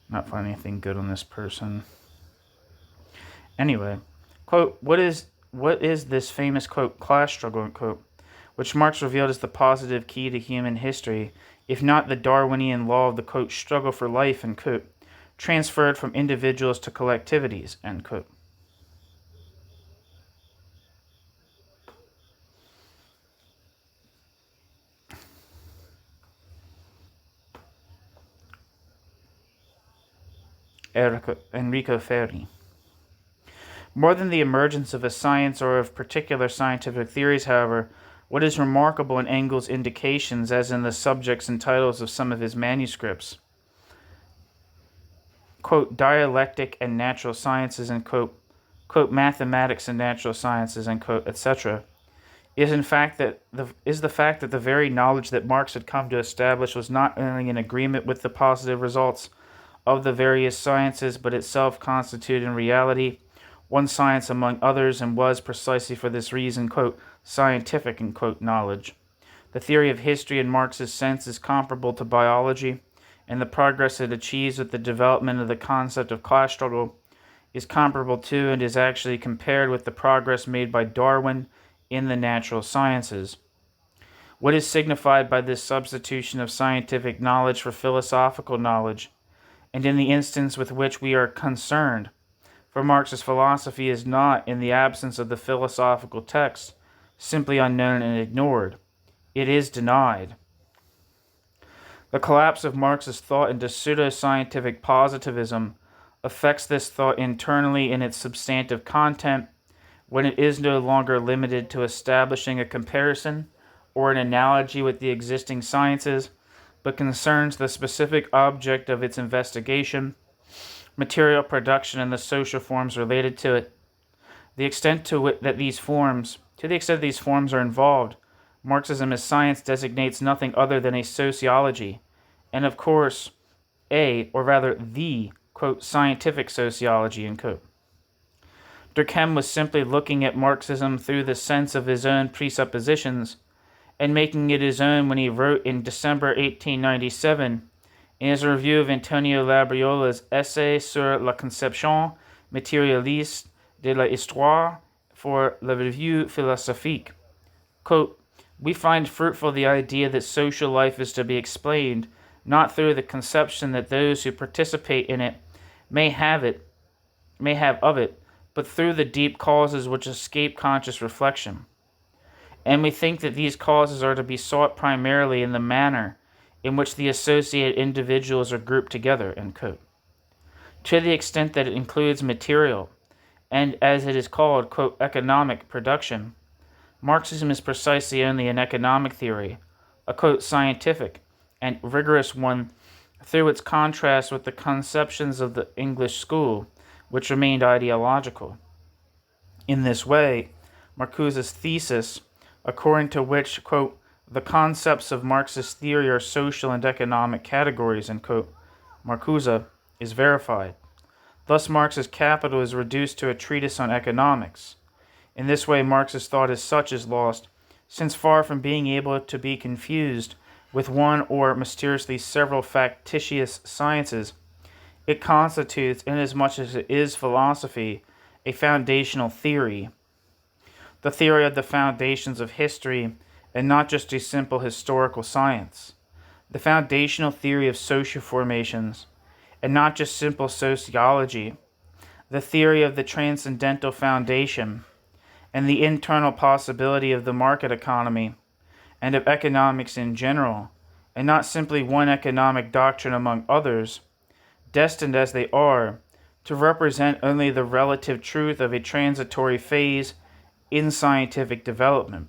Not finding anything good on this person. Anyway, quote, what is this famous, quote, class struggle, unquote, which Marx revealed as the positive key to human history, if not the Darwinian law of the, quote, struggle for life, end quote, transferred from individuals to collectivities, end quote. Enrico Ferri. More than the emergence of a science or of particular scientific theories, however, what is remarkable in Engels' indications, as in the subjects and titles of some of his manuscripts, quote, dialectic and natural sciences, and quote, mathematics and natural sciences, and quote, etc., is the fact that the very knowledge that Marx had come to establish was not only in agreement with the positive results of the various sciences, but itself constituted in reality one science among others, and was, precisely for this reason, quote, scientific, and quote, knowledge. The theory of history in Marx's sense is comparable to biology, and the progress it achieves with the development of the concept of class struggle is comparable to and is actually compared with the progress made by Darwin in the natural sciences. What is signified by this substitution of scientific knowledge for philosophical knowledge, and in the instance with which we are concerned, for Marx's philosophy is not, in the absence of the philosophical text, simply unknown and ignored. It is denied. The collapse of Marx's thought into pseudo-scientific positivism affects this thought internally in its substantive content, when it is no longer limited to establishing a comparison or an analogy with the existing sciences, but concerns the specific object of its investigation, material production, and the social forms related to it. To the extent these forms are involved, Marxism as science designates nothing other than a sociology, and of course, the, quote, scientific sociology, end quote. Durkheim was simply looking at Marxism through the sense of his own presuppositions, and making it his own when he wrote in December 1897, in his review of Antonio Labriola's essay sur la conception matérialiste de l'histoire for la revue philosophique, quote, we find fruitful the idea that social life is to be explained not through the conception that those who participate in it may have of it, but through the deep causes which escape conscious reflection. And we think that these causes are to be sought primarily in the manner in which the associated individuals are grouped together, end quote. To the extent that it includes material, and as it is called, quote, economic production, Marxism is precisely only an economic theory, a, quote, scientific and rigorous one through its contrast with the conceptions of the English school, which remained ideological. In this way, Marcuse's thesis, according to which, quote, the concepts of Marxist theory are social and economic categories, end quote, Marcuse, is verified. Thus, Marx's Capital is reduced to a treatise on economics. In this way, Marx's thought as such is lost, since far from being able to be confused with one or mysteriously several factitious sciences, it constitutes, inasmuch as it is philosophy, a foundational theory, the theory of the foundations of history, and not just a simple historical science, the foundational theory of social formations, and not just simple sociology, the theory of the transcendental foundation, and the internal possibility of the market economy, and of economics in general, and not simply one economic doctrine among others, destined as they are to represent only the relative truth of a transitory phase in scientific development.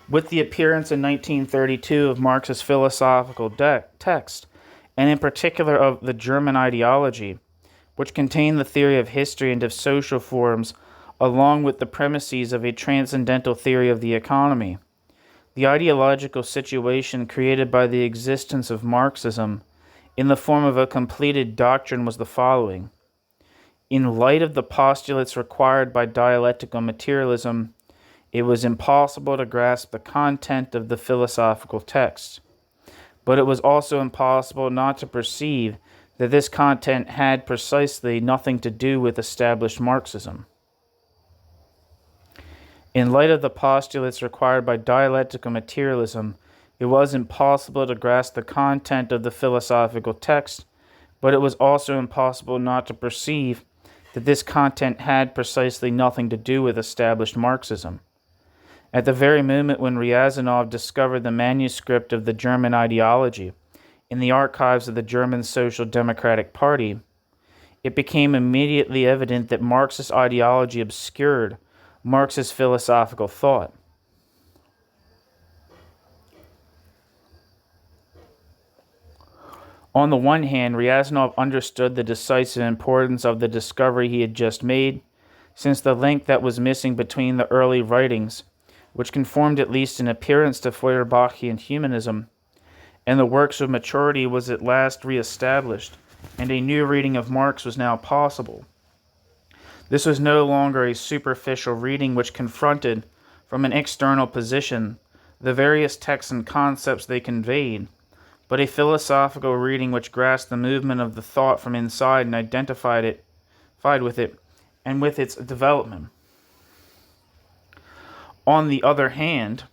With the appearance in 1932 of Marx's philosophical text, and in particular of the German ideology, which contained the theory of history and of social forms, along with the premises of a transcendental theory of the economy, the ideological situation created by the existence of Marxism in the form of a completed doctrine was the following. In light of the postulates required by dialectical materialism, it was impossible to grasp the content of the philosophical text, but it was also impossible not to perceive that this content had precisely nothing to do with established Marxism. In light of the postulates required by dialectical materialism, it was impossible to grasp the content of the philosophical text, but it was also impossible not to perceive that this content had precisely nothing to do with established Marxism. At the very moment when Ryazanov discovered the manuscript of the German ideology in the archives of the German Social Democratic Party, it became immediately evident that Marxist ideology obscured Marx's philosophical thought. On the one hand, Ryazanov understood the decisive importance of the discovery he had just made, since the link that was missing between the early writings, which conformed at least in appearance to Feuerbachian humanism, and the works of maturity was at last re-established, and a new reading of Marx was now possible. This was no longer a superficial reading which confronted, from an external position, the various texts and concepts they conveyed, but a philosophical reading which grasped the movement of the thought from inside and identified with it and with its development. On the other hand,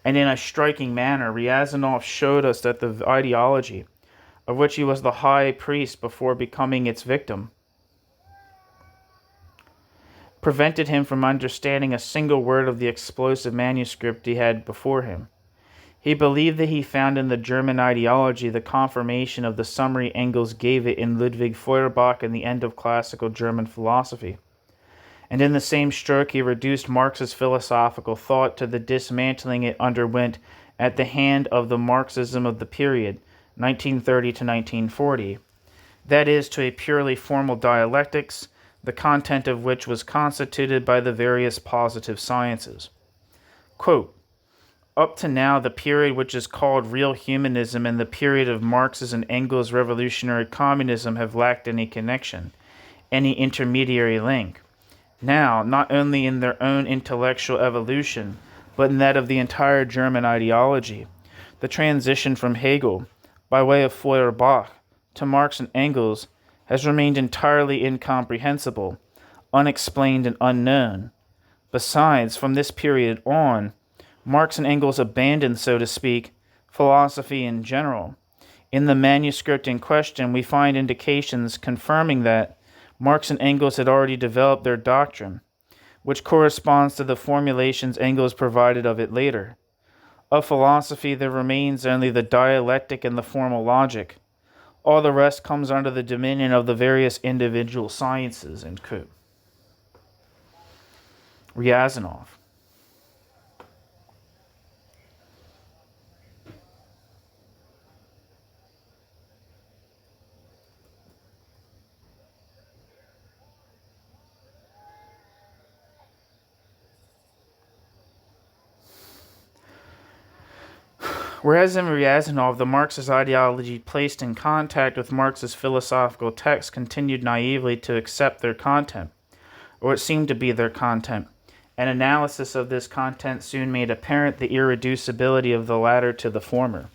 and in a striking manner, Ryazanov showed us that the ideology, of which he was the high priest before becoming its victim, prevented him from understanding a single word of the explosive manuscript he had before him. He believed that he found in the German ideology the confirmation of the summary Engels gave it in Ludwig Feuerbach and the end of classical German philosophy. And in the same stroke he reduced Marx's philosophical thought to the dismantling it underwent at the hand of the Marxism of the period, 1930 to 1940. That is, to a purely formal dialectics, the content of which was constituted by the various positive sciences. Quote, up to now, the period which is called real humanism and the period of Marx's and Engels' revolutionary communism have lacked any connection, any intermediary link. Now, not only in their own intellectual evolution, but in that of the entire German ideology, the transition from Hegel, by way of Feuerbach, to Marx and Engels has remained entirely incomprehensible, unexplained, and unknown. Besides, from this period on, Marx and Engels abandoned, so to speak, philosophy in general. In the manuscript in question, we find indications confirming that Marx and Engels had already developed their doctrine, which corresponds to the formulations Engels provided of it later. Of philosophy, there remains only the dialectic and the formal logic. All the rest comes under the dominion of the various individual sciences. End quote. Ryazanov. Whereas in Ryazanov, the Marxist ideology placed in contact with Marx's philosophical texts continued naively to accept their content, or it seemed to be their content. An analysis of this content soon made apparent the irreducibility of the latter to the former.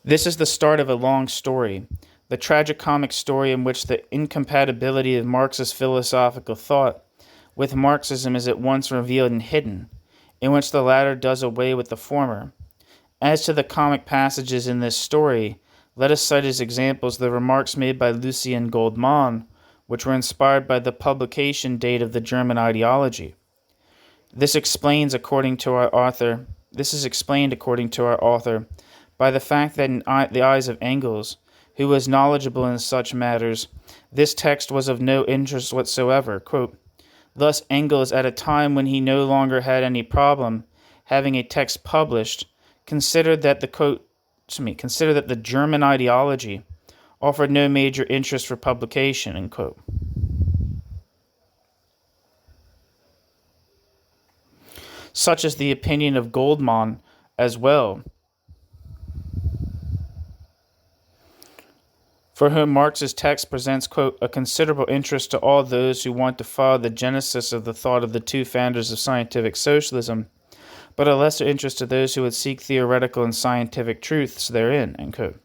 This is the start of a long story, the tragicomic story in which the incompatibility of Marxist philosophical thought with Marxism is at once revealed and hidden, in which the latter does away with the former. As to the comic passages in this story, let us cite as examples the remarks made by Lucien Goldmann, which were inspired by the publication date of the German ideology. This is explained, according to our author, by the fact that in the eyes of Engels, who was knowledgeable in such matters, this text was of no interest whatsoever. Quote, thus Engels, at a time when he no longer had any problem having a text published, considered that the German ideology offered no major interest for publication, end quote. Such is the opinion of Goldmann as well, for whom Marx's text presents, quote, a considerable interest to all those who want to follow the genesis of the thought of the two founders of scientific socialism, but a lesser interest to those who would seek theoretical and scientific truths therein, end quote.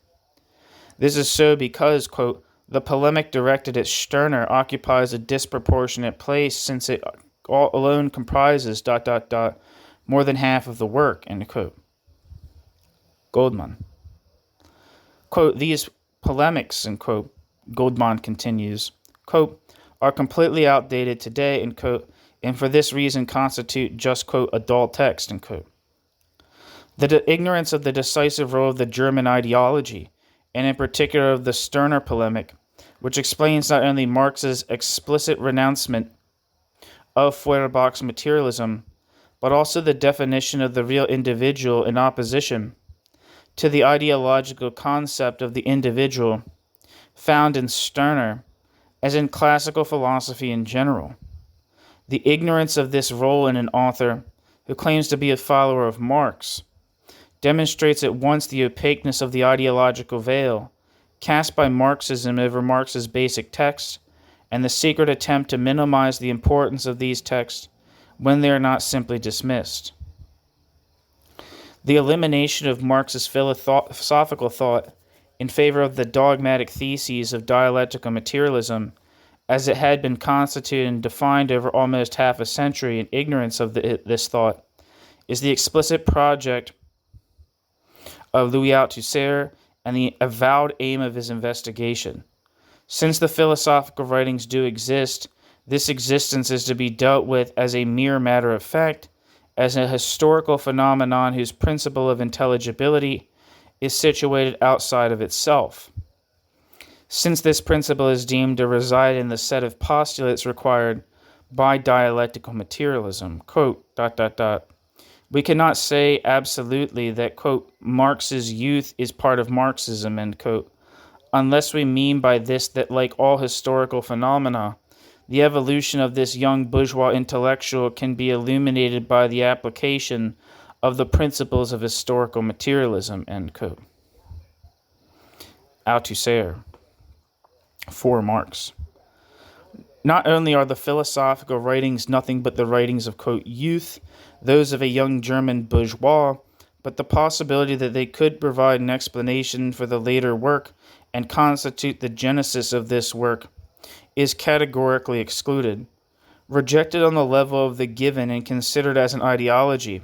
This is so because, quote, the polemic directed at Stirner occupies a disproportionate place since it alone comprises ... more than half of the work, end quote. Goldmann. Quote, these polemics, end quote, Goldmann continues, quote, are completely outdated today, end quote, and for this reason constitute just, quote, a dull text, end quote. The ignorance of the decisive role of the German ideology, and in particular of the Stirner polemic, which explains not only Marx's explicit renouncement of Feuerbach's materialism, but also the definition of the real individual in opposition to the ideological concept of the individual found in Stirner, as in classical philosophy in general. The ignorance of this role in an author who claims to be a follower of Marx demonstrates at once the opaqueness of the ideological veil cast by Marxism over Marx's basic texts and the secret attempt to minimize the importance of these texts when they are not simply dismissed. The elimination of Marx's philosophical thought in favor of the dogmatic theses of dialectical materialism, as it had been constituted and defined over almost half a century in ignorance of this thought, is the explicit project of Louis Althusser and the avowed aim of his investigation. Since the philosophical writings do exist, this existence is to be dealt with as a mere matter of fact, as a historical phenomenon whose principle of intelligibility is situated outside of itself. Since this principle is deemed to reside in the set of postulates required by dialectical materialism, quote, ... we cannot say absolutely that, quote, Marx's youth is part of Marxism, end quote, unless we mean by this that, like all historical phenomena, the evolution of this young bourgeois intellectual can be illuminated by the application of the principles of historical materialism, end quote. Althusser. For Marx. Not only are the philosophical writings nothing but the writings of, quote, youth, those of a young German bourgeois, but the possibility that they could provide an explanation for the later work and constitute the genesis of this work is categorically excluded, rejected on the level of the given and considered as an ideology.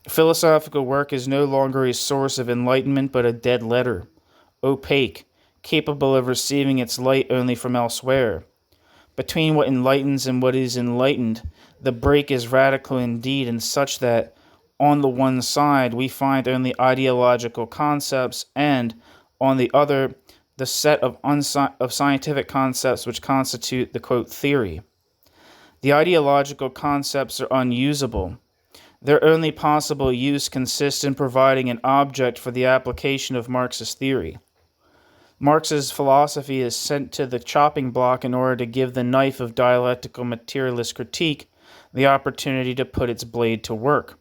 Philosophical work is no longer a source of enlightenment but a dead letter, opaque, capable of receiving its light only from elsewhere. Between what enlightens and what is enlightened, the break is radical indeed, and such that, on the one side, we find only ideological concepts, and, on the other, the set of scientific concepts which constitute the, quote, theory. The ideological concepts are unusable. Their only possible use consists in providing an object for the application of Marxist theory. Marx's philosophy is sent to the chopping block in order to give the knife of dialectical materialist critique the opportunity to put its blade to work.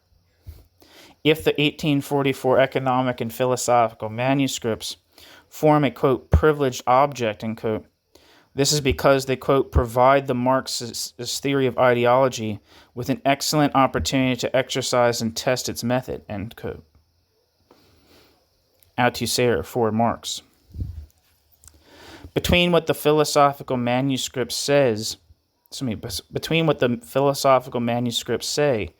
If the 1844 economic and philosophical manuscripts form a, quote, privileged object, end quote, this is because they, quote, provide the Marxist theory of ideology with an excellent opportunity to exercise and test its method, end quote. Althusser for Marx. Between what the philosophical manuscripts says, between what the philosophical manuscripts say,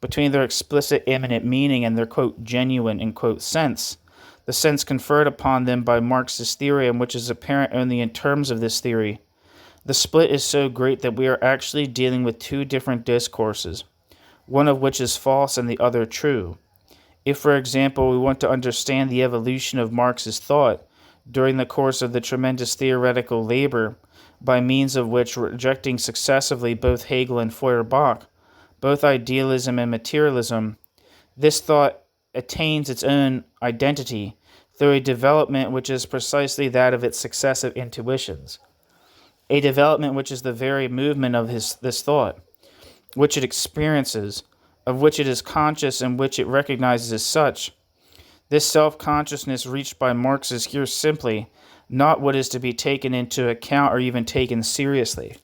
between their explicit immanent meaning and their, quote, genuine, end quote, sense, the sense conferred upon them by Marx's theory, and which is apparent only in terms of this theory, the split is so great that we are actually dealing with two different discourses, one of which is false and the other true. If, for example, we want to understand the evolution of Marx's thought during the course of the tremendous theoretical labor by means of which, rejecting successively both Hegel and Feuerbach, both idealism and materialism, this thought attains its own identity through a development which is precisely that of its successive intuitions, a development which is the very movement of this thought, which it experiences, of which it is conscious, and which it recognizes as such. This self-consciousness reached by Marx is here simply not what is to be taken into account or even taken seriously.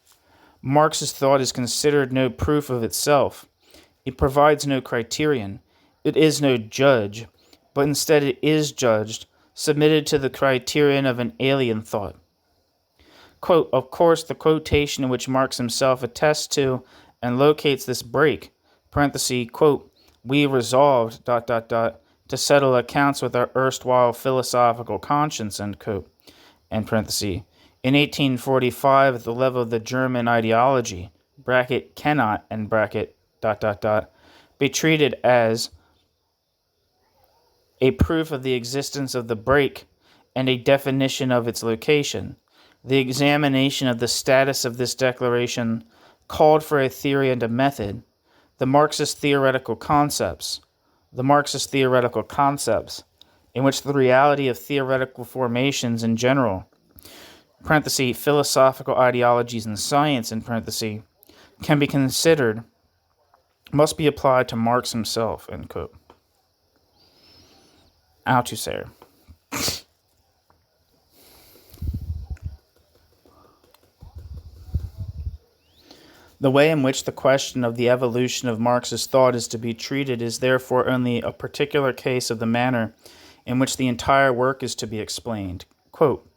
Marx's thought is considered no proof of itself. It provides no criterion. It is no judge, but instead it is judged, submitted to the criterion of an alien thought. Quote, of course, the quotation in which Marx himself attests to and locates this break, parenthesis, quote, we resolved, to settle accounts with our erstwhile philosophical conscience, end quote, end parenthesis, in 1845 at the level of the German ideology, bracket, cannot, end bracket, be treated as a proof of the existence of the break and a definition of its location. The examination of the status of this declaration called for a theory and a method, the Marxist theoretical concepts, in which the reality of theoretical formations in general, parenthesis, philosophical ideologies and science, in parenthesis, can be considered, must be applied to Marx himself, end quote. Althusser. The way in which the question of the evolution of Marx's thought is to be treated is therefore only a particular case of the manner in which the entire work is to be explained. Quote,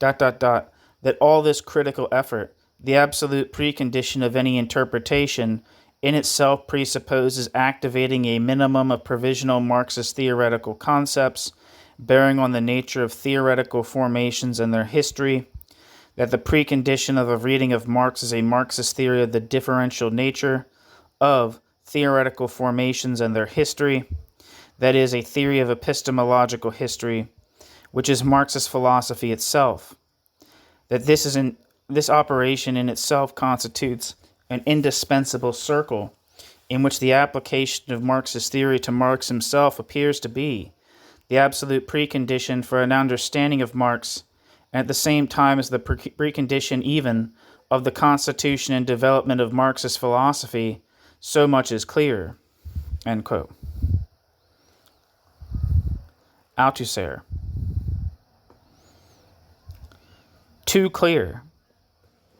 that all this critical effort, the absolute precondition of any interpretation, in itself presupposes activating a minimum of provisional Marxist theoretical concepts bearing on the nature of theoretical formations and their history, that the precondition of a reading of Marx is a Marxist theory of the differential nature of theoretical formations and their history, that is, a theory of epistemological history, which is Marxist philosophy itself, that this operation in itself constitutes an indispensable circle in which the application of Marxist theory to Marx himself appears to be the absolute precondition for an understanding of Marx, and at the same time as the precondition even of the constitution and development of Marxist philosophy, so much is clear. End quote. Althusser. Too clear.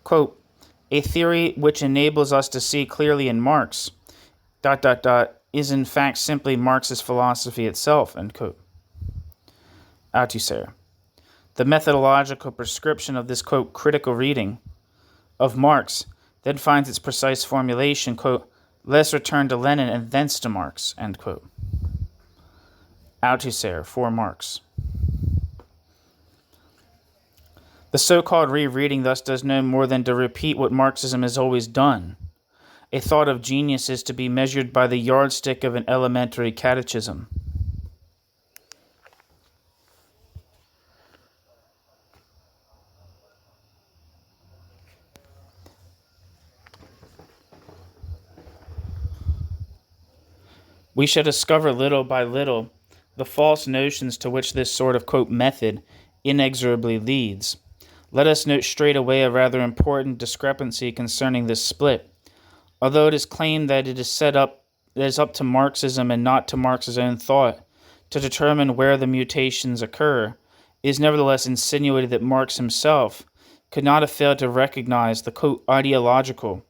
Quote, a theory which enables us to see clearly in Marx, is in fact simply Marxist philosophy itself, end quote. Althusser. The methodological prescription of this, quote, critical reading of Marx then finds its precise formulation, quote, let us return to Lenin and thence to Marx, end quote. Althusser for Marx. The so-called rereading thus does no more than to repeat what Marxism has always done. A thought of genius is to be measured by the yardstick of an elementary catechism. We shall discover little by little the false notions to which this sort of, quote, method inexorably leads. Let us note straight away a rather important discrepancy concerning this split. Although it is claimed that it is set up it is up to Marxism and not to Marx's own thought to determine where the mutations occur, it is nevertheless insinuated that Marx himself could not have failed to recognize the, quote, ideological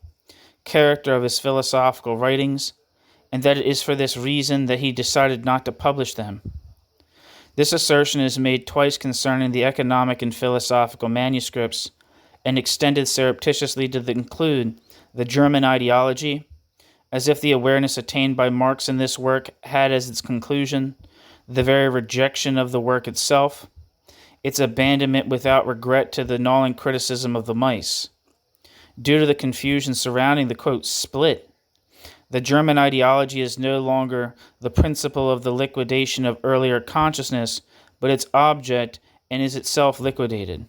character of his philosophical writings, and that it is for this reason that he decided not to publish them. This assertion is made twice concerning the economic and philosophical manuscripts, and extended surreptitiously to include the German ideology, as if the awareness attained by Marx in this work had as its conclusion the very rejection of the work itself, its abandonment without regret to the gnawing criticism of the mice. Due to the confusion surrounding the, quote, split, the German ideology is no longer the principle of the liquidation of earlier consciousness, but its object, and is itself liquidated.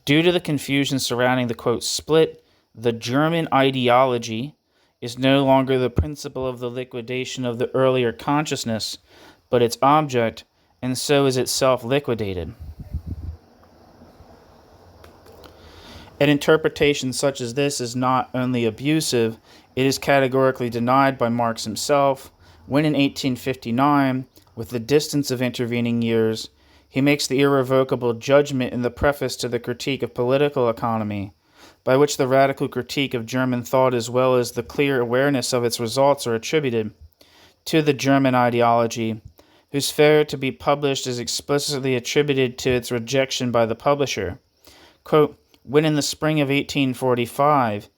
Due to the confusion surrounding the, quote, split, the German ideology is no longer the principle of the liquidation of the earlier consciousness, but its object, and so is itself liquidated. An interpretation such as this is not only abusive, it is categorically denied by Marx himself, when in 1859, with the distance of intervening years, he makes the irrevocable judgment in the preface to the Critique of Political Economy, by which the radical critique of German thought as well as the clear awareness of its results are attributed to the German ideology, whose failure to be published is explicitly attributed to its rejection by the publisher. Quote, when in the spring of 1845,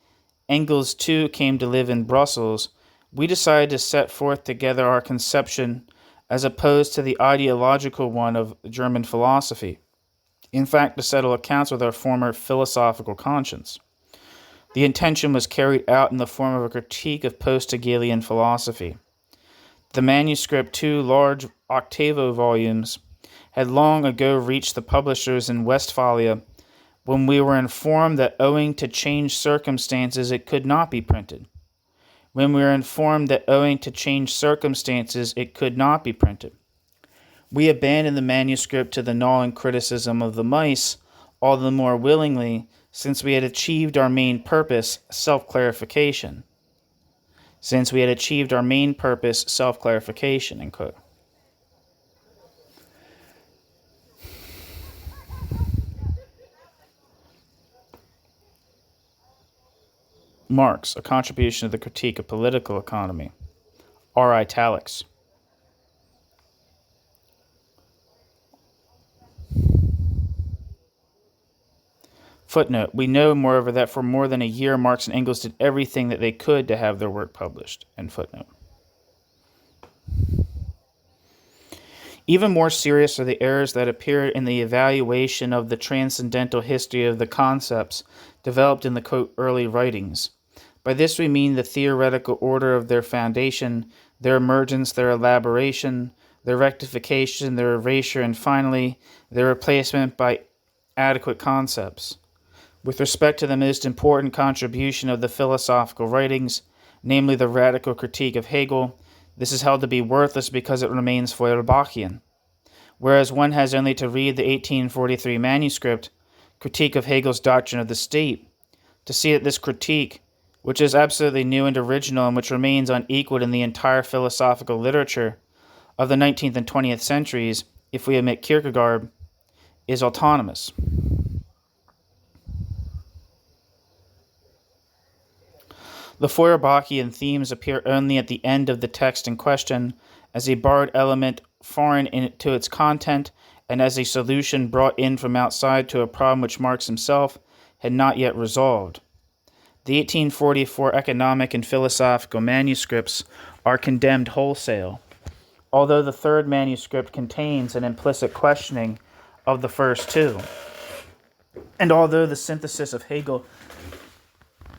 Engels too came to live in Brussels, we decided to set forth together our conception as opposed to the ideological one of German philosophy. In fact, to settle accounts with our former philosophical conscience. The intention was carried out in the form of a critique of post-Hegelian philosophy. The manuscript, 2 large octavo volumes, had long ago reached the publishers in Westphalia, when we were informed that owing to changed circumstances it could not be printed. We abandoned the manuscript to the gnawing criticism of the mice, all the more willingly, since we had achieved our main purpose, self-clarification. End quote. Marx, a contribution to the Critique of Political Economy. R. Italics. Footnote, we know, moreover, that for more than a year Marx and Engels did everything that they could to have their work published. End footnote. Even more serious are the errors that appear in the evaluation of the transcendental history of the concepts developed in the, quote, early writings. By this we mean the theoretical order of their foundation, their emergence, their elaboration, their rectification, their erasure, and finally, their replacement by adequate concepts. With respect to the most important contribution of the philosophical writings, namely the radical critique of Hegel, this is held to be worthless because it remains Feuerbachian. Whereas one has only to read the 1843 manuscript, Critique of Hegel's Doctrine of the State, to see that this critique, which is absolutely new and original and which remains unequaled in the entire philosophical literature of the 19th and 20th centuries, if we omit Kierkegaard, is autonomous. The Feuerbachian themes appear only at the end of the text in question, as a borrowed element foreign to its content, and as a solution brought in from outside to a problem which Marx himself had not yet resolved. The 1844 economic and philosophical manuscripts are condemned wholesale, although the third manuscript contains an implicit questioning of the first two, and although the synthesis of Hegel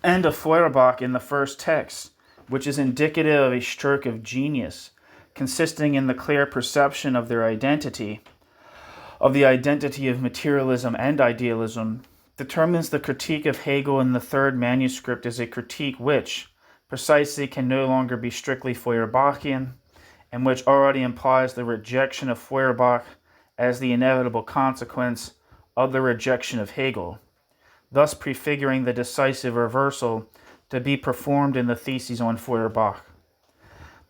and of Feuerbach in the first text, which is indicative of a stroke of genius, consisting in the clear perception of their identity, of the identity of materialism and idealism, determines the critique of Hegel in the third manuscript as a critique which, precisely, can no longer be strictly Feuerbachian, and which already implies the rejection of Feuerbach as the inevitable consequence of the rejection of Hegel, thus prefiguring the decisive reversal to be performed in the theses on Feuerbach.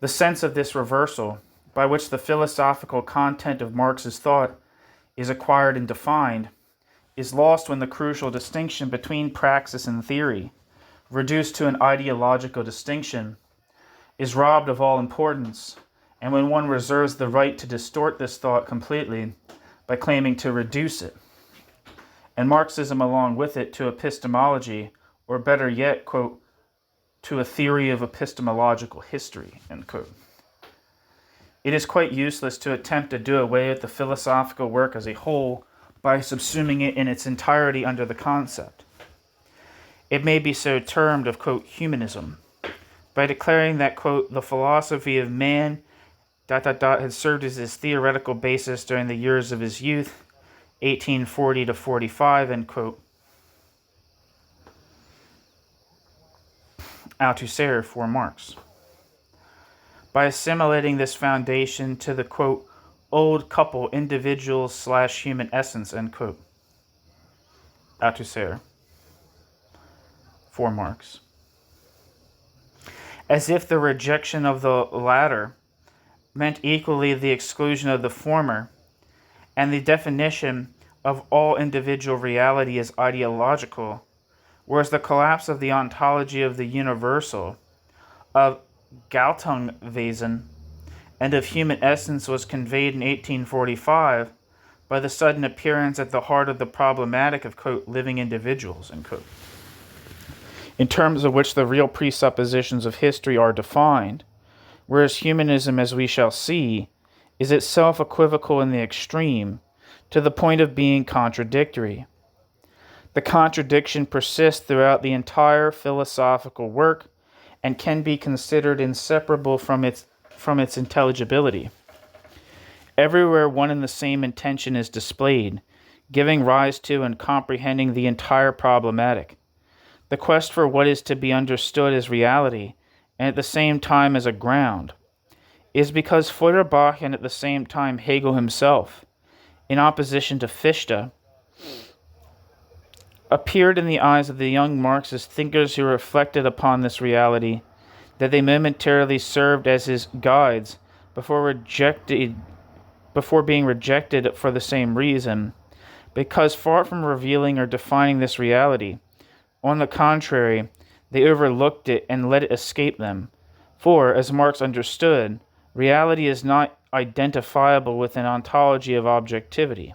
The sense of this reversal, by which the philosophical content of Marx's thought is acquired and defined, is lost when the crucial distinction between praxis and theory, reduced to an ideological distinction, is robbed of all importance, and when one reserves the right to distort this thought completely by claiming to reduce it, and Marxism along with it, to epistemology, or better yet, quote, to a theory of epistemological history, end quote. It is quite useless to attempt to do away with the philosophical work as a whole by subsuming it in its entirety under the concept. It may be so termed of, quote, humanism, by declaring that, quote, the philosophy of man, had served as his theoretical basis during the years of his youth, 1840 to 45, end quote. Althusser for Marx. By assimilating this foundation to the, quote, old couple individual/human essence, end quote. Althusser for Marx. As if the rejection of the latter meant equally the exclusion of the former, and the definition of all individual reality as ideological, whereas the collapse of the ontology of the universal, of Geltungswesen, and of human essence was conveyed in 1845 by the sudden appearance at the heart of the problematic of, quote, living individuals, end quote, in terms of which the real presuppositions of history are defined, whereas humanism, as we shall see, is itself equivocal in the extreme, to the point of being contradictory. The contradiction persists throughout the entire philosophical work and can be considered inseparable from its intelligibility. Everywhere one and the same intention is displayed, giving rise to and comprehending the entire problematic. The quest for what is to be understood as reality, and at the same time as a ground, is because Feuerbach and at the same time Hegel himself, in opposition to Fichte, appeared in the eyes of the young Marxist thinkers who reflected upon this reality, that they momentarily served as his guides before being rejected for the same reason, because far from revealing or defining this reality, on the contrary, they overlooked it and let it escape them. For, as Marx understood, reality is not identifiable with an ontology of objectivity.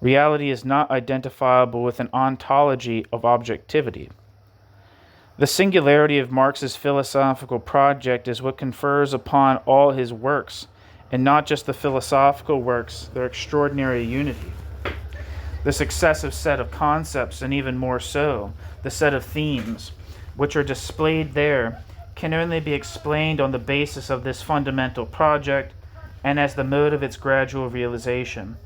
Reality is not identifiable with an ontology of objectivity. The singularity of Marx's philosophical project is what confers upon all his works, and not just the philosophical works, their extraordinary unity. The successive set of concepts, and even more so, the set of themes, which are displayed there, can only be explained on the basis of this fundamental project and as the mode of its gradual realization.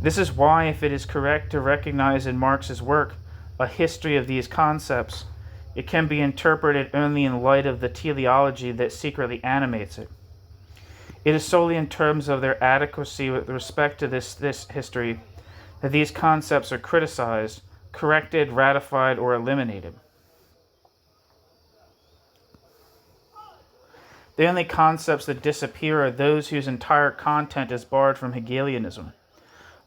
This is why, if it is correct to recognize in Marx's work a history of these concepts, it can be interpreted only in light of the teleology that secretly animates it. It is solely in terms of their adequacy with respect to this history that these concepts are criticized, corrected, ratified, or eliminated. The only concepts that disappear are those whose entire content is borrowed from Hegelianism,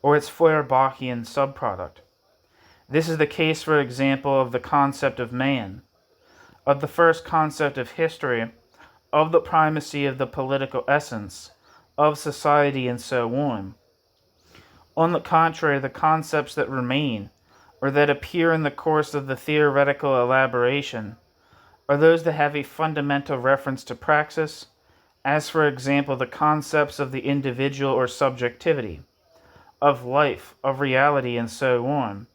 or its Feuerbachian subproduct. This is the case, for example, of the concept of man, of the first concept of history, of the primacy of the political essence, of society, and so on. On the contrary, the concepts that remain, or that appear in the course of the theoretical elaboration, are those that have a fundamental reference to praxis, as for example the concepts of the individual or subjectivity, of life, of reality, and so on.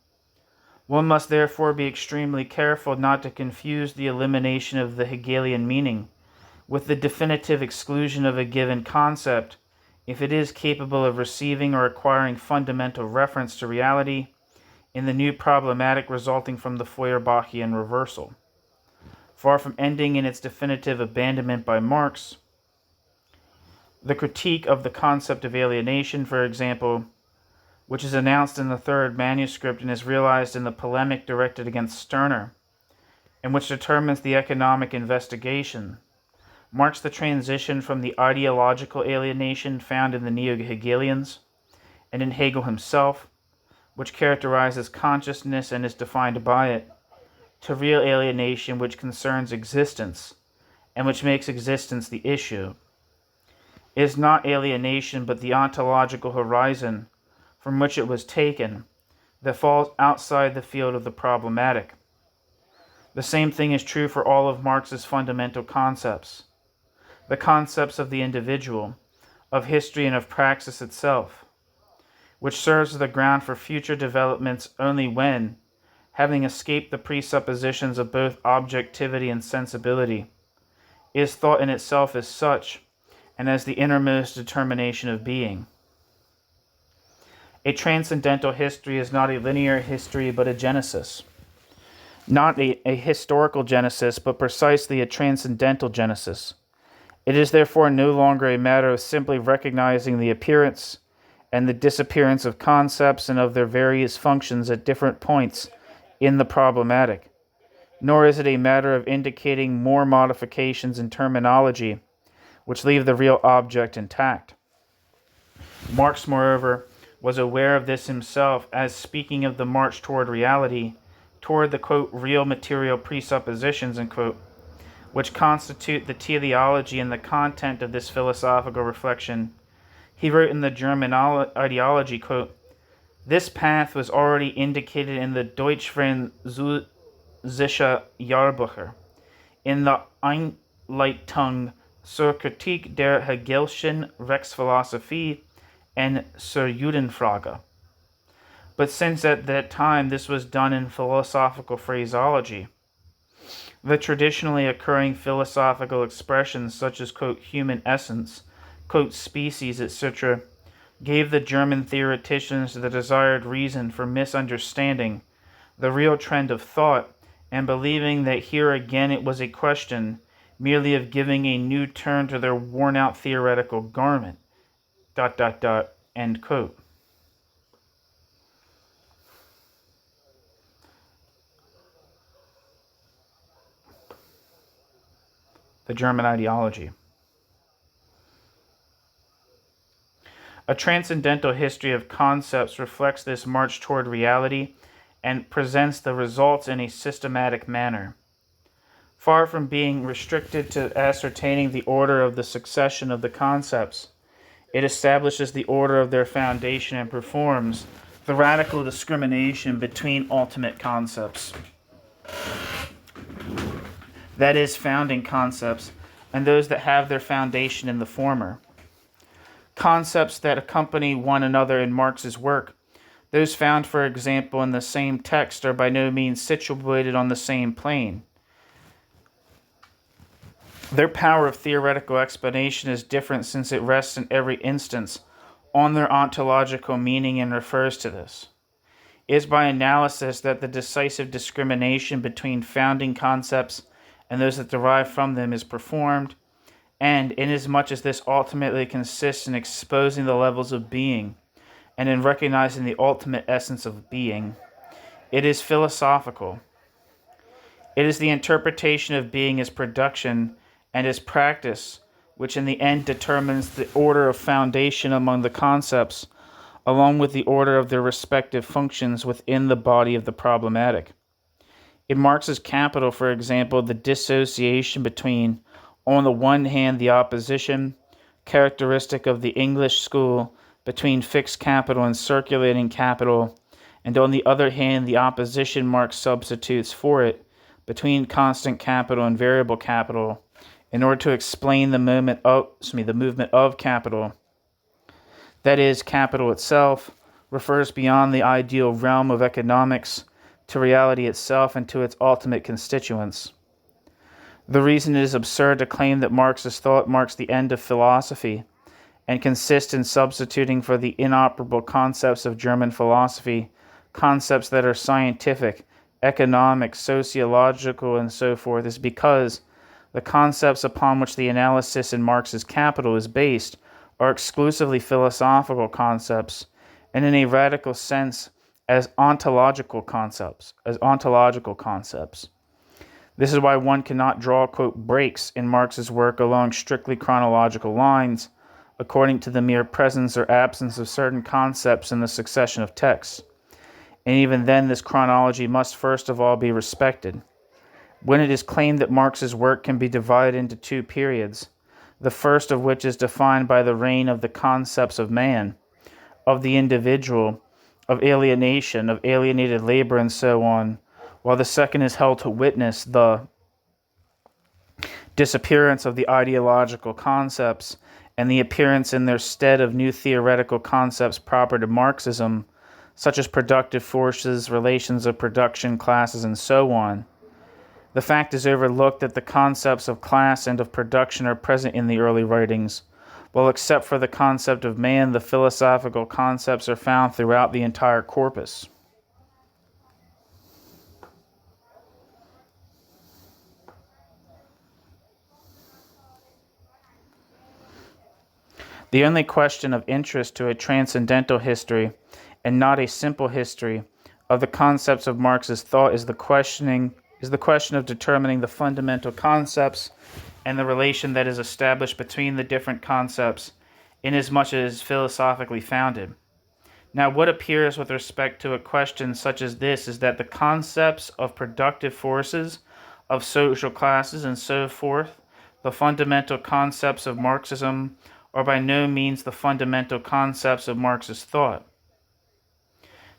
One must therefore be extremely careful not to confuse the elimination of the Hegelian meaning with the definitive exclusion of a given concept if it is capable of receiving or acquiring fundamental reference to reality in the new problematic resulting from the Feuerbachian reversal. Far from ending in its definitive abandonment by Marx, the critique of the concept of alienation, for example, which is announced in the third manuscript and is realized in the polemic directed against Stirner, and which determines the economic investigation, marks the transition from the ideological alienation found in the neo-Hegelians and in Hegel himself, which characterizes consciousness and is defined by it, to real alienation which concerns existence and which makes existence the issue. It is not alienation but the ontological horizon from which it was taken that falls outside the field of the problematic. The same thing is true for all of Marx's fundamental concepts. The concepts of the individual, of history and of praxis itself, which serves as the ground for future developments only when, having escaped the presuppositions of both objectivity and sensibility, is thought in itself as such and as the innermost determination of being. A transcendental history is not a linear history but a genesis. Not a historical genesis, but precisely a transcendental genesis. It is therefore no longer a matter of simply recognizing the appearance and the disappearance of concepts and of their various functions at different points in the problematic, nor is it a matter of indicating more modifications in terminology which leave the real object intact. Marx, moreover, was aware of this himself as speaking of the march toward reality, toward the, quote, real material presuppositions, unquote, which constitute the teleology and the content of this philosophical reflection. He wrote in the German ideology, quote, this path was already indicated in the Deutsch-Französische Jahrbucher, in the Einleitung zur Kritik der Hegelschen Rechtsphilosophie and zur Judenfrage. But since at that time this was done in philosophical phraseology, the traditionally occurring philosophical expressions such as, quote, human essence, quote, species, etc., gave the German theoreticians the desired reason for misunderstanding the real trend of thought and believing that here again it was a question merely of giving a new turn to their worn-out theoretical garment, ... end quote. The German ideology. A transcendental history of concepts reflects this march toward reality and presents the results in a systematic manner. Far from being restricted to ascertaining the order of the succession of the concepts, it establishes the order of their foundation and performs the radical discrimination between ultimate concepts, that is, founding concepts, and those that have their foundation in the former. Concepts that accompany one another in Marx's work, those found, for example, in the same text, are by no means situated on the same plane. Their power of theoretical explanation is different since it rests in every instance on their ontological meaning and refers to this. It is by analysis that the decisive discrimination between founding concepts and those that derive from them is performed, and inasmuch as this ultimately consists in exposing the levels of being and in recognizing the ultimate essence of being, it is philosophical. It is the interpretation of being as production and as practice which in the end determines the order of foundation among the concepts, along with the order of their respective functions within the body of the problematic. In Marx's Capital, for example, the dissociation between, on the one hand, the opposition, characteristic of the English school, between fixed capital and circulating capital, and on the other hand, the opposition Marx substitutes for it, between constant capital and variable capital, in order to explain the movement of capital. That is, capital itself refers beyond the ideal realm of economics to reality itself and to its ultimate constituents. The reason it is absurd to claim that Marx's thought marks the end of philosophy and consists in substituting for the inoperable concepts of German philosophy concepts that are scientific, economic, sociological, and so forth is because the concepts upon which the analysis in Marx's Capital is based are exclusively philosophical concepts, and in a radical sense as ontological concepts. This is why one cannot draw, quote, breaks in Marx's work along strictly chronological lines, according to the mere presence or absence of certain concepts in the succession of texts. And even then, this chronology must first of all be respected. When it is claimed that Marx's work can be divided into two periods, the first of which is defined by the reign of the concepts of man, of the individual, of alienation, of alienated labor, and so on, while the second is held to witness the disappearance of the ideological concepts and the appearance in their stead of new theoretical concepts proper to Marxism, such as productive forces, relations of production, classes, and so on. The fact is overlooked that the concepts of class and of production are present in the early writings, while except for the concept of man, the philosophical concepts are found throughout the entire corpus. The only question of interest to a transcendental history, and not a simple history, of the concepts of Marx's thought is the question of determining the fundamental concepts and the relation that is established between the different concepts, inasmuch as it is philosophically founded. Now, what appears with respect to a question such as this is that the concepts of productive forces, of social classes, and so forth, the fundamental concepts of Marxism, are by no means the fundamental concepts of Marx's thought.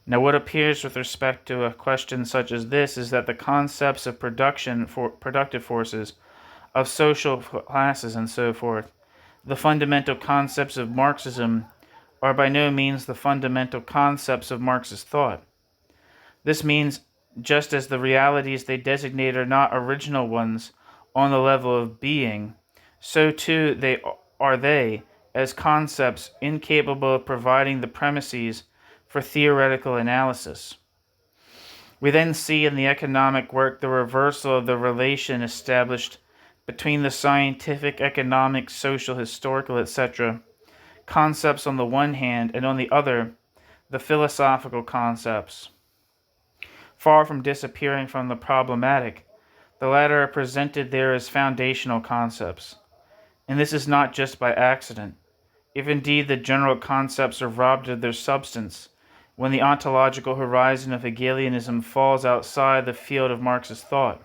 Now, what appears with respect to a question such as this is that the concepts of productive forces, of social classes, and so forth, the fundamental concepts of Marxism, are by no means the fundamental concepts of Marx's thought. This means just as the realities they designate are not original ones on the level of being, so too they are as concepts, incapable of providing the premises for theoretical analysis. We then see in the economic work the reversal of the relation established between the scientific, economic, social, historical, etc. concepts on the one hand, and on the other, the philosophical concepts. Far from disappearing from the problematic, the latter are presented there as foundational concepts. And this is not just by accident. If indeed the general concepts are robbed of their substance, when the ontological horizon of Hegelianism falls outside the field of Marx's thought.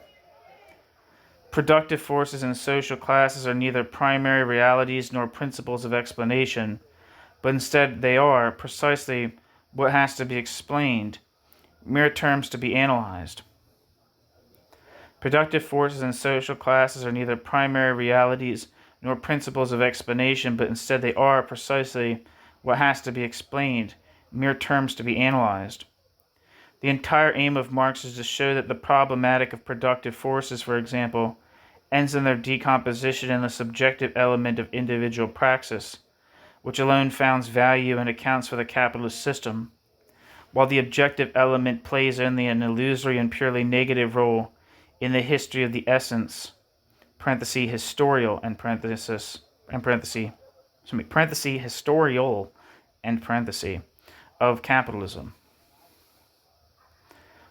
Productive forces and social classes are neither primary realities nor principles of explanation, but instead they are precisely what has to be explained, mere terms to be analyzed. Productive forces and social classes are neither primary realities nor principles of explanation, but instead they are precisely what has to be explained, mere terms to be analyzed. The entire aim of Marx is to show that the problematic of productive forces, for example, ends in their decomposition in the subjective element of individual praxis, which alone founds value and accounts for the capitalist system, while the objective element plays only an illusory and purely negative role in the history of the essence, historial, historial, of capitalism.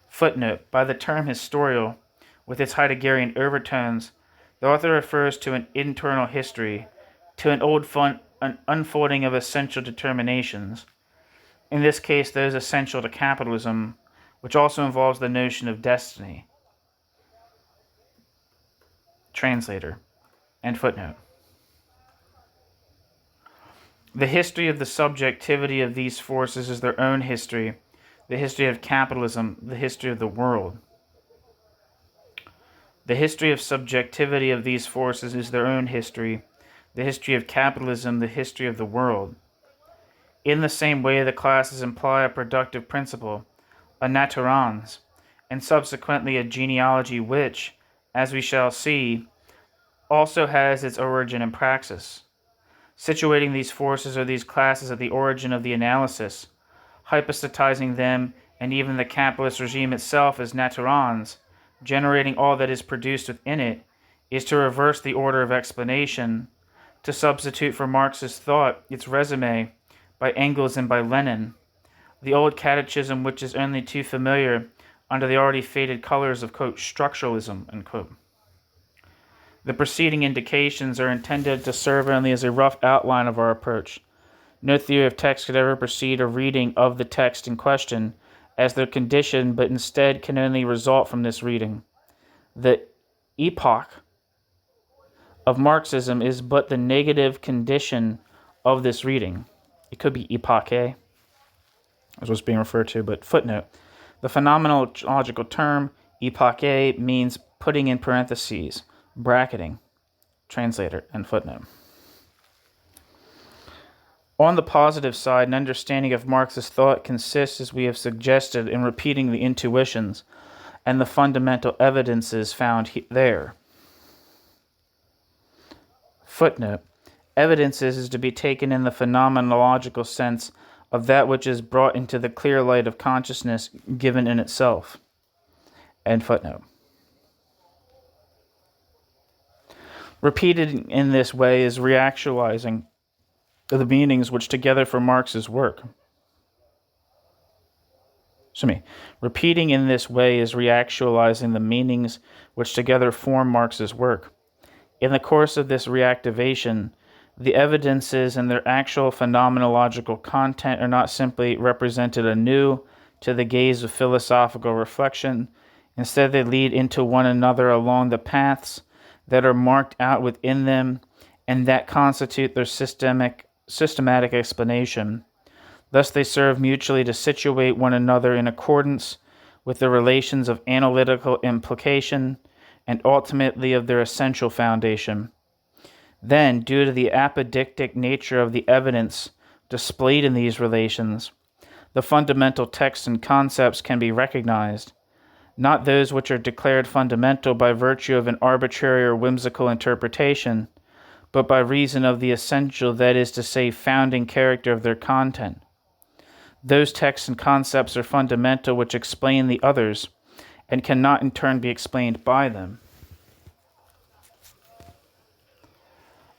Footnote: by the term historial, with its Heideggerian overtones, the author refers to an internal history, to an unfolding of essential determinations, in this case those essential to capitalism, which also involves the notion of destiny. Translator. End footnote. The history of the subjectivity of these forces is their own history, the history of capitalism, the history of the world. The history of subjectivity of these forces is their own history, the history of capitalism, the history of the world. In the same way, the classes imply a productive principle, a naturans, and subsequently a genealogy which, as we shall see, also has its origin in praxis. Situating these forces or these classes at the origin of the analysis, hypostatizing them and even the capitalist regime itself as naturans, generating all that is produced within it, is to reverse the order of explanation, to substitute for Marx's thought its resume by Engels and by Lenin, the old catechism which is only too familiar under the already faded colors of, quote, structuralism, unquote. The preceding indications are intended to serve only as a rough outline of our approach. No theory of text could ever precede a reading of the text in question as their condition, but instead can only result from this reading. The epoch of Marxism is but the negative condition of this reading. It could be epoche, as was being referred to, but footnote. The phenomenological term epoche means putting in parentheses, bracketing, translator, and footnote. On the positive side, an understanding of Marxist thought consists, as we have suggested, in repeating the intuitions and the fundamental evidences found there. Footnote. Evidences is to be taken in the phenomenological sense of that which is brought into the clear light of consciousness given in itself. End footnote. Repeated in this way is reactualizing the meanings which together for Marx's work. Repeating in this way is reactualizing the meanings which together form Marx's work. In the course of this reactivation, the evidences and their actual phenomenological content are not simply represented anew to the gaze of philosophical reflection. Instead, they lead into one another along the paths that are marked out within them and that constitute their systematic explanation. Thus, they serve mutually to situate one another in accordance with the relations of analytical implication and ultimately of their essential foundation. Then, due to the apodictic nature of the evidence displayed in these relations, the fundamental texts and concepts can be recognized, not those which are declared fundamental by virtue of an arbitrary or whimsical interpretation, but by reason of the essential, that is to say, founding character of their content. Those texts and concepts are fundamental which explain the others, and cannot in turn be explained by them.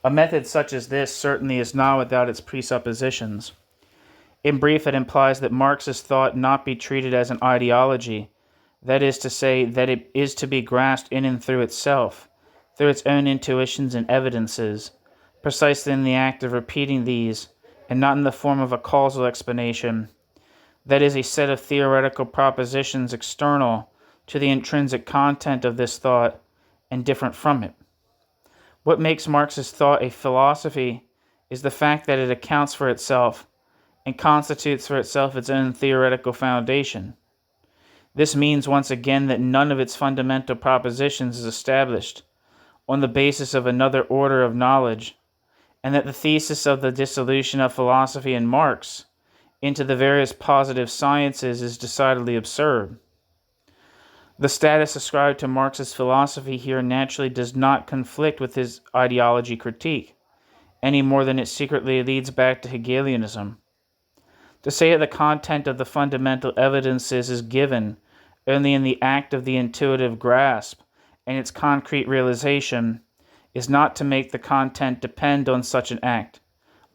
A method such as this certainly is not without its presuppositions. In brief, it implies that Marxist thought not be treated as an ideology, that is to say, that it is to be grasped in and through itself, through its own intuitions and evidences, precisely in the act of repeating these, and not in the form of a causal explanation, that is, a set of theoretical propositions external to the intrinsic content of this thought and different from it. What makes Marxist thought a philosophy is the fact that it accounts for itself and constitutes for itself its own theoretical foundation. This means once again that none of its fundamental propositions is established on the basis of another order of knowledge, and that the thesis of the dissolution of philosophy in Marx into the various positive sciences is decidedly absurd. The status ascribed to Marx's philosophy here naturally does not conflict with his ideology critique, any more than it secretly leads back to Hegelianism. To say that the content of the fundamental evidences is given only in the act of the intuitive grasp and its concrete realization is not to make the content depend on such an act,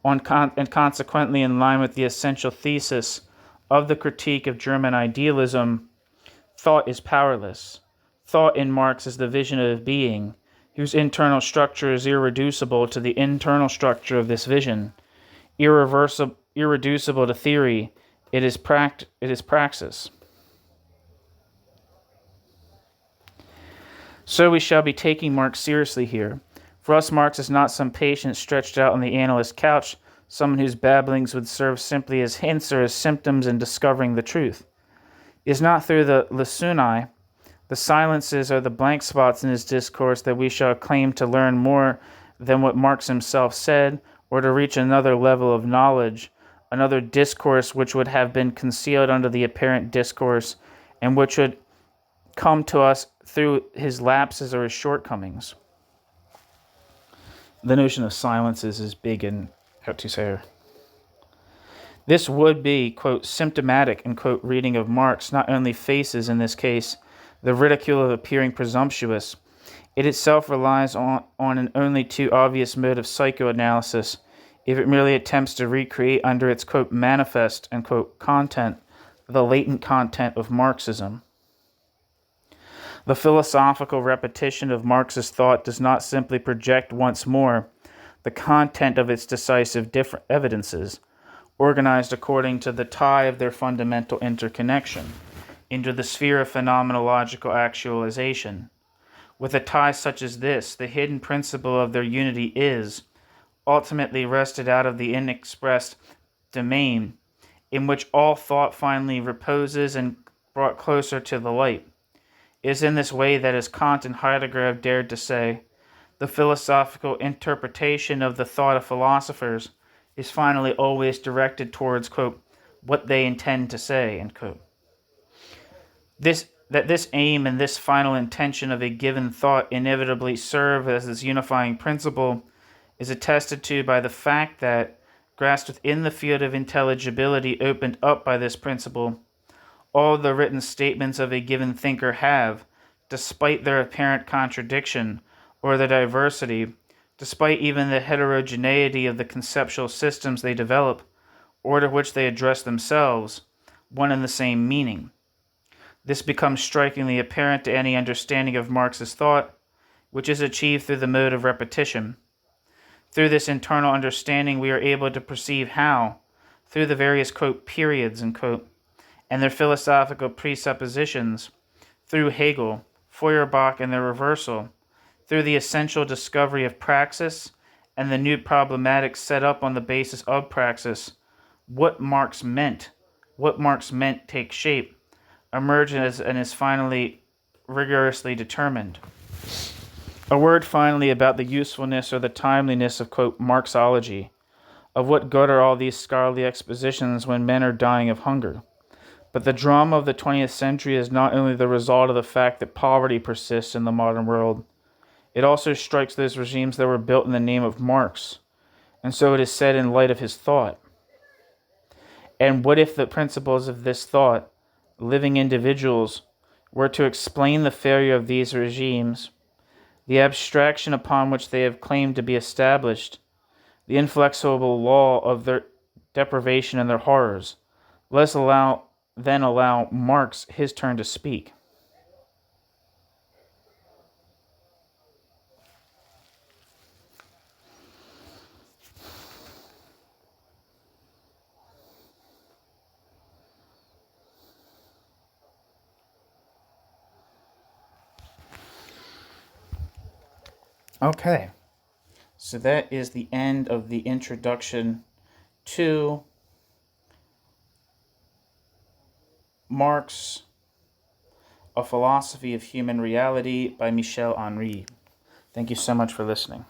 and consequently in line with the essential thesis of the critique of German idealism. Thought is powerless. Thought in Marx is the vision of being, whose internal structure is irreducible to the internal structure of this vision. Irreducible to theory, it is praxis. So we shall be taking Marx seriously here. For us, Marx is not some patient stretched out on the analyst's couch, someone whose babblings would serve simply as hints or as symptoms in discovering the truth. It is not through the lacunae, the silences or the blank spots in his discourse that we shall claim to learn more than what Marx himself said, or to reach another level of knowledge, another discourse which would have been concealed under the apparent discourse, and which would come to us through his lapses or his shortcomings. The notion of silences is big in Althusser. This would be, quote, symptomatic, and quote, reading of Marx not only faces, in this case, the ridicule of appearing presumptuous, it itself relies on an only too obvious mode of psychoanalysis if it merely attempts to recreate under its, quote, manifest, and quote, content, the latent content of Marxism. The philosophical repetition of Marx's thought does not simply project once more the content of its decisive different evidences, organized according to the tie of their fundamental interconnection, into the sphere of phenomenological actualization. With a tie such as this, the hidden principle of their unity is ultimately wrested out of the inexpressed domain in which all thought finally reposes and brought closer to the light. It is in this way that, as Kant and Heidegger have dared to say, the philosophical interpretation of the thought of philosophers is finally always directed towards, quote, what they intend to say, end quote. This aim and this final intention of a given thought inevitably serve as its unifying principle is attested to by the fact that, grasped within the field of intelligibility opened up by this principle, all the written statements of a given thinker have, despite their apparent contradiction or their diversity, despite even the heterogeneity of the conceptual systems they develop or to which they address themselves, one and the same meaning. This becomes strikingly apparent to any understanding of Marx's thought, which is achieved through the mode of repetition. Through this internal understanding, we are able to perceive how, through the various, quote, periods, end quote, and their philosophical presuppositions, through Hegel, Feuerbach, and their reversal, through the essential discovery of praxis and the new problematics set up on the basis of praxis, what Marx meant take shape, emerges, and is finally rigorously determined. A word finally about the usefulness or the timeliness of, quote, Marxology. Of what good are all these scholarly expositions when men are dying of hunger? But the drama of the 20th century is not only the result of the fact that poverty persists in the modern world, it also strikes those regimes that were built in the name of Marx, and so it is said in light of his thought. And what if the principles of this thought, living individuals, were to explain the failure of these regimes, the abstraction upon which they have claimed to be established, the inflexible law of their deprivation and their horrors? Let's then allow Marx his turn to speak. Okay, so that is the end of the introduction to Marx, A Philosophy of Human Reality by Michel Henry. Thank you so much for listening.